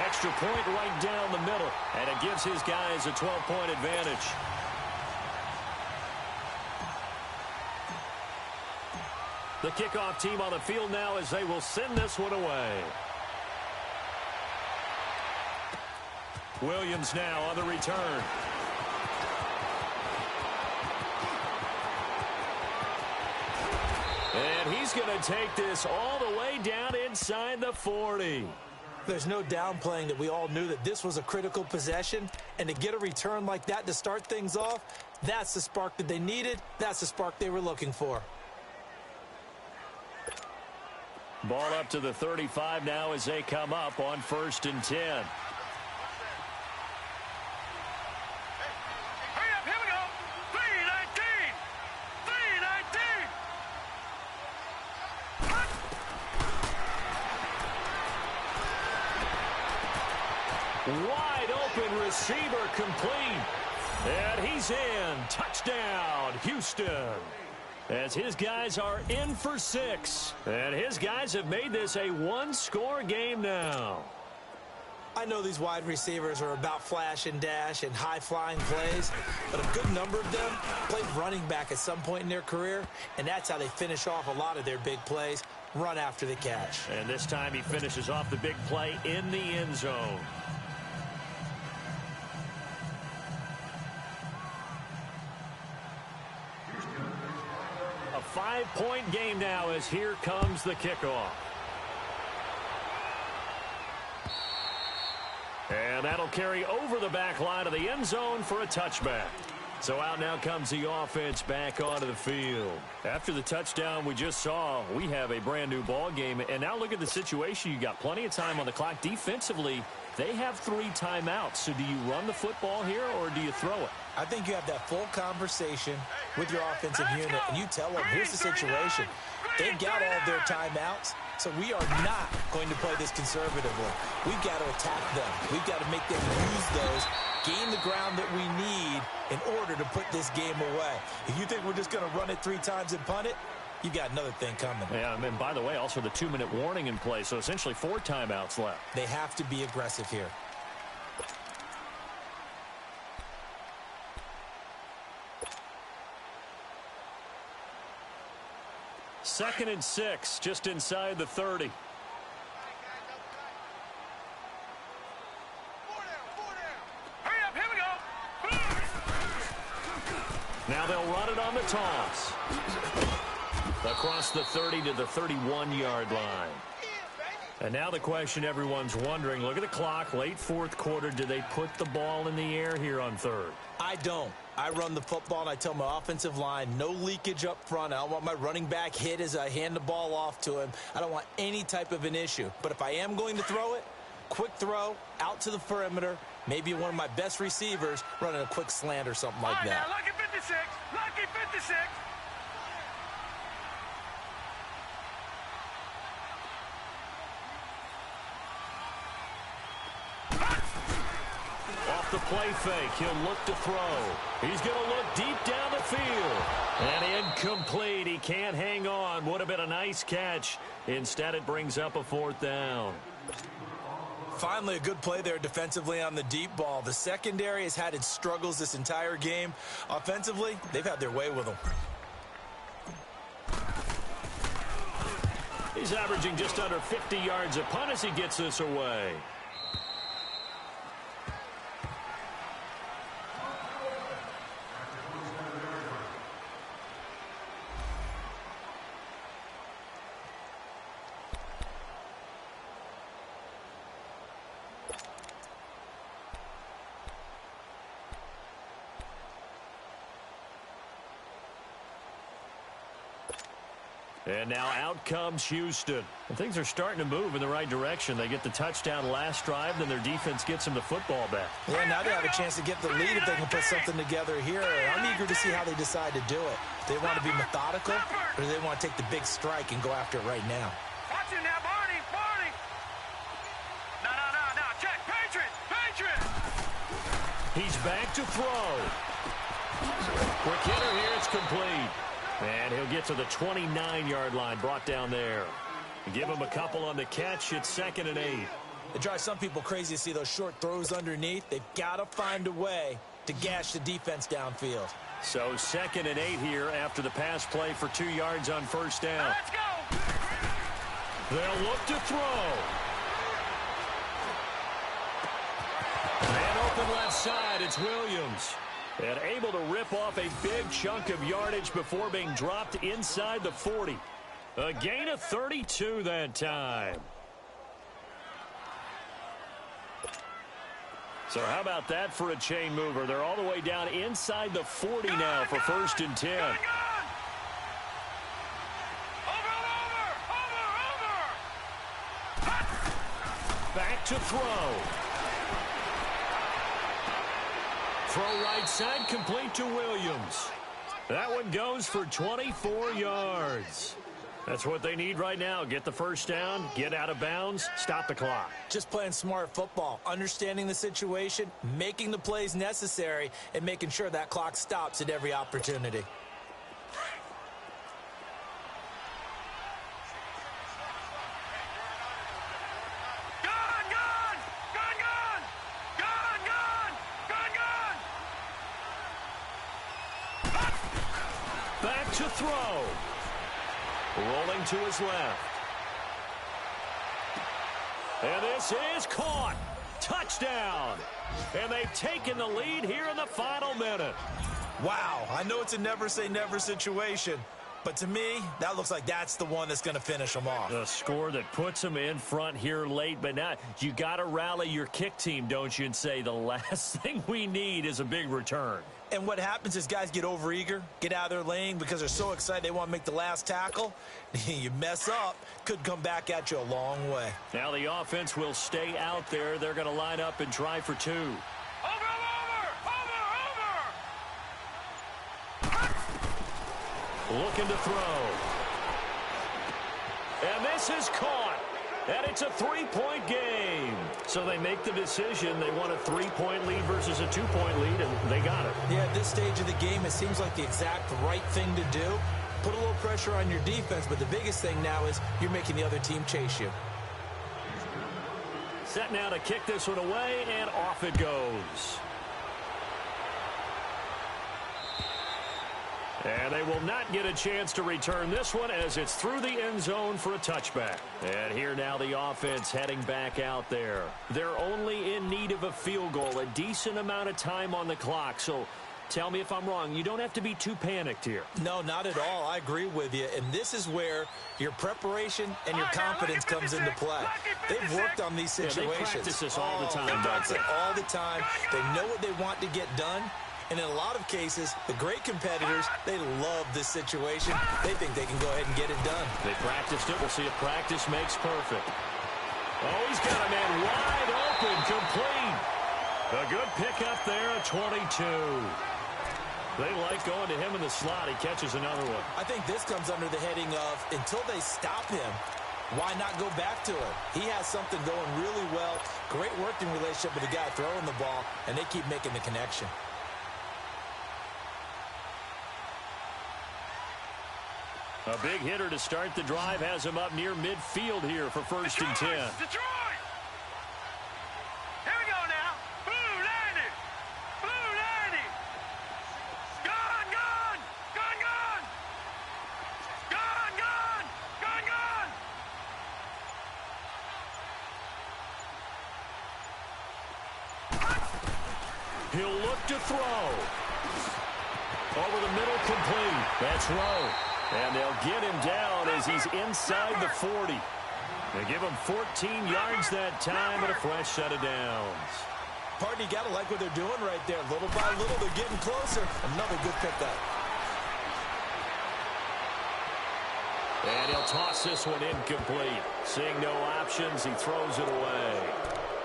Extra point right down the middle, and it gives his guys a 12-point advantage. The kickoff team on the field now as they will send this one away. Williams now on the return. And he's going to take this all the way down inside the 40. There's no downplaying that we all knew that this was a critical possession, and to get a return like that to start things off, that's the spark that they needed. That's the spark they were looking for. Ball up to the 35 now as they come up on 1st and 10. Hurry up, here we go. 3-19. 3-19. Wide open receiver complete. And he's in. Touchdown, Houston. As his guys are in for 6. And his guys have made this a one-score game now. I know these wide receivers are about flash and dash and high-flying plays, but a good number of them played running back at some point in their career, and that's how they finish off a lot of their big plays, run after the catch. And this time he finishes off the big play in the end zone. A 5-point game now as here comes the kickoff. And that'll carry over the back line of the end zone for a touchback. So out now comes the offense back onto the field. After the touchdown we just saw, we have a brand new ball game. And now look at the situation. You got plenty of time on the clock. Defensively, they have 3 timeouts. So do you run the football here or do you throw it? I think you have that full conversation with your offensive unit, and you tell them, here's the situation. They've got all their timeouts, so we are not going to play this conservatively. We've got to attack them. We've got to make them use those, gain the ground that we need in order to put this game away. If you think we're just going to run it 3 times and punt it, you've got another thing coming. Yeah, and by the way, also the 2-minute warning in play, so essentially 4 timeouts left. They have to be aggressive here. Second and 6, just inside the 30. Hurry up, here we go. Now they'll run it on the toss. Across the 30 to the 31-yard line. And now the question everyone's wondering, look at the clock, late 4th quarter, do they put the ball in the air here on 3rd? I don't. I run the football, and I tell my offensive line, no leakage up front. I don't want my running back hit as I hand the ball off to him. I don't want any type of an issue. But if I am going to throw it, quick throw, out to the perimeter, maybe one of my best receivers running a quick slant or something like that. Now, lucky 56, lucky 56. Off the play fake, he'll look to throw. He's going to look deep down the field. And incomplete. He can't hang on. Would have been a nice catch. Instead, it brings up a 4th down. Finally, a good play there defensively on the deep ball. The secondary has had its struggles this entire game. Offensively, they've had their way with them. He's averaging just under 50 yards a punt as he gets this away. And now out comes Houston. And things are starting to move in the right direction. They get the touchdown last drive, then their defense gets them the football back. Yeah, now they have a chance to get the lead if they can put something together here. I'm eager to see how they decide to do it. Do they want to be methodical, or do they want to take the big strike and go after it right now? Watch it now, Barney, Barney. No, check, Patriot. He's back to throw. Quick hitter here, it's complete. And he'll get to the 29-yard line, brought down there. Give him a couple on the catch. It's 2nd and 8. It drives some people crazy to see those short throws underneath. They've got to find a way to gash the defense downfield. So 2nd and 8 here after the pass play for 2 yards on 1st down. Let's go. They'll look to throw. And open left side, it's Williams. And able to rip off a big chunk of yardage before being dropped inside the 40. A gain of 32 that time. So how about that for a chain mover? They're all the way down inside the 40 now for 1st and 10. Over. Back to throw. Throw right side, complete to Williams. That one goes for 24 yards. That's what they need right now. Get the 1st down, get out of bounds, stop the clock. Just playing smart football, understanding the situation, making the plays necessary, and making sure that clock stops at every opportunity. Back to throw. Rolling to his left. And this is caught. Touchdown. And they've taken the lead here in the final minute. Wow, I know it's a never say never situation, But to me, that looks like that's the one that's going to finish them off. The score that puts them in front here late, but now you got to rally your kick team, don't you, and say the last thing we need is a big return. And what happens is guys get overeager, get out of their lane because they're so excited they want to make the last tackle. You mess up, could come back at you a long way. Now the offense will stay out there. They're going to line up and try for two. Looking to throw. And this is caught. And it's a three-point game. So they make the decision. They want a three-point lead versus a two-point lead, and they got it. Yeah, at this stage of the game, it seems like the exact right thing to do. Put a little pressure on your defense, but the biggest thing now is you're making the other team chase you. Set now to kick this one away, and off it goes. And they will not get a chance to return this one as it's through the end zone for a touchback. And here now the offense heading back out there. They're only in need of a field goal, a decent amount of time on the clock. So tell me if I'm wrong. You don't have to be too panicked here. No, not at all. I agree with you. And this is where your preparation and your confidence comes into play. They've worked on these situations. They practice this all the time. They practice it all the time. They know what they want to get done. And in a lot of cases, the great competitors, they love this situation. They think they can go ahead and get it done. They practiced it. We'll see if practice makes perfect. Oh, he's got a man wide open, complete. A good pickup there at 22. They like going to him in the slot. He catches another one. I think this comes under the heading of until they stop him, why not go back to him? He has something going really well. Great working relationship with the guy throwing the ball, and they keep making the connection. A big hitter to start the drive has him up near midfield here for first and 10. Detroit! Here we go now. Blue 90. Blue 90. Gone, gone. Gone, gone. Gone, gone. Gone, gone. He'll look to throw. Over the middle, complete. That's Rowe. And they'll get him down as he's inside the 40. They give him 14 yards that time and a fresh set of downs. Partner, you got to like what they're doing right there. Little by little, they're getting closer. Another good pickup. And he'll toss this one incomplete. Seeing no options, he throws it away.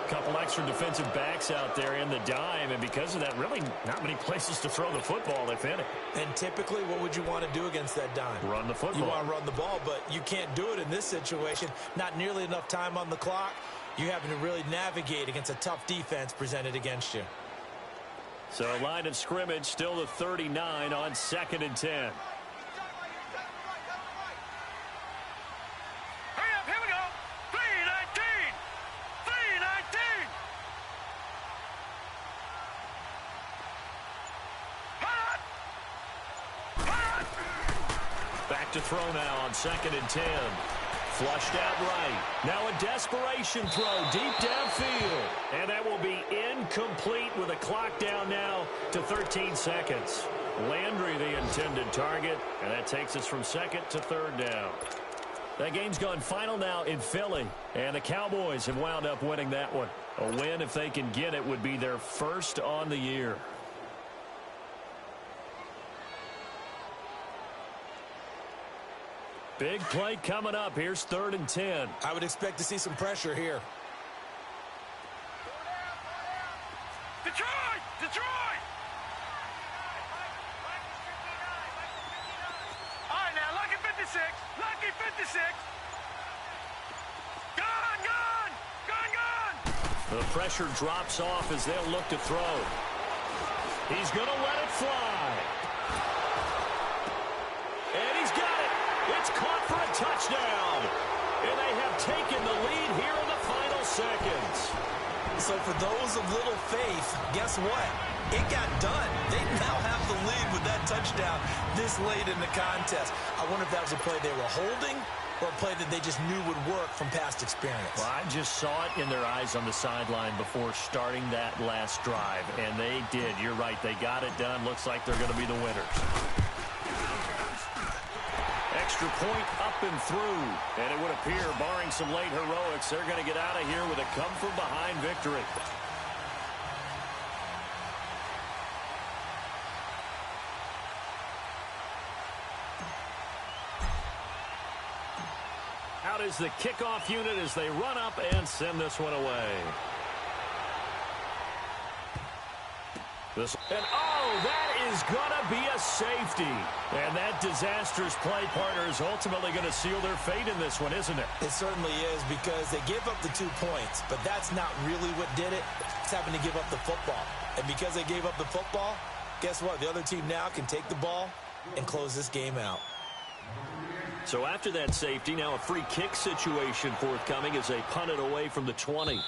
A couple extra defensive backs out there in the dime, and because of that, really not many places to throw the football, if any. And typically, what would you want to do against that dime? Run the football. You want to run the ball, but you can't do it in this situation. Not nearly enough time on the clock. You having to really navigate against a tough defense presented against you. So line of scrimmage still the 39 on 2nd and 10. To throw now on 2nd and 10. Flushed out right. Now a desperation throw deep downfield. And that will be incomplete with a clock down now to 13 seconds. Landry the intended target. And that takes us from 2nd to 3rd down. That game's gone final now in Philly. And the Cowboys have wound up winning that one. A win, if they can get it, would be their first on the year. Big play coming up. Here's 3rd and 10. I would expect to see some pressure here. Detroit! Detroit! All right, now, lucky 56. Lucky 56. Gone, gone! Gone, gone! The pressure drops off as they'll look to throw. He's going to let it fly. And he's got it. It's caught for a touchdown. And they have taken the lead here in the final seconds. So for those of little faith, guess what? It got done. They now have the lead with that touchdown this late in the contest. I wonder if that was a play they were holding or a play that they just knew would work from past experience. Well, I just saw it in their eyes on the sideline before starting that last drive, and they did. You're right. They got it done. Looks like they're going to be the winners. extra point up and through. And it would appear, barring some late heroics, they're going to get out of here with a come-from-behind victory. Out is the kickoff unit as they run up and send this one away. And that is going to be a safety. And that disastrous play partner is ultimately going to seal their fate in this one, isn't it? It certainly is, because they gave up the 2 points, but that's not really what did it. It's having to give up the football. And because they gave up the football, guess what? The other team now can take the ball and close this game out. So after that safety, now a free kick situation forthcoming as they punt it away from the 20.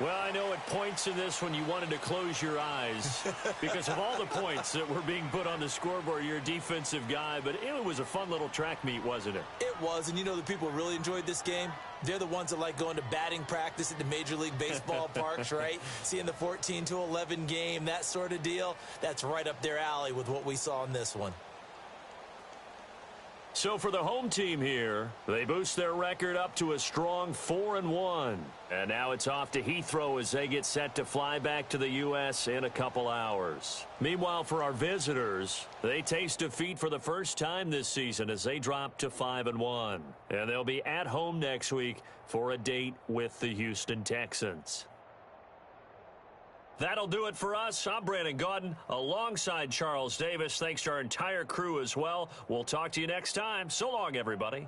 Well, I know at points in this when you wanted to close your eyes because of all the points that were being put on the scoreboard. You're a defensive guy, but it was a fun little track meet, wasn't it? It was, and you know the people who really enjoyed this game? They're the ones that like going to batting practice at the Major League Baseball parks, right? Seeing the 14-11 game, that sort of deal. That's right up their alley with what we saw in this one. So for the home team here, they boost their record up to a strong 4-1. And now it's off to Heathrow as they get set to fly back to the U.S. in a couple hours. Meanwhile, for our visitors, they taste defeat for the first time this season as they drop to 5-1. And they'll be at home next week for a date with the Houston Texans. That'll do it for us. I'm Brandon Gaudin alongside Charles Davis. Thanks to our entire crew as well. We'll talk to you next time. So long, everybody.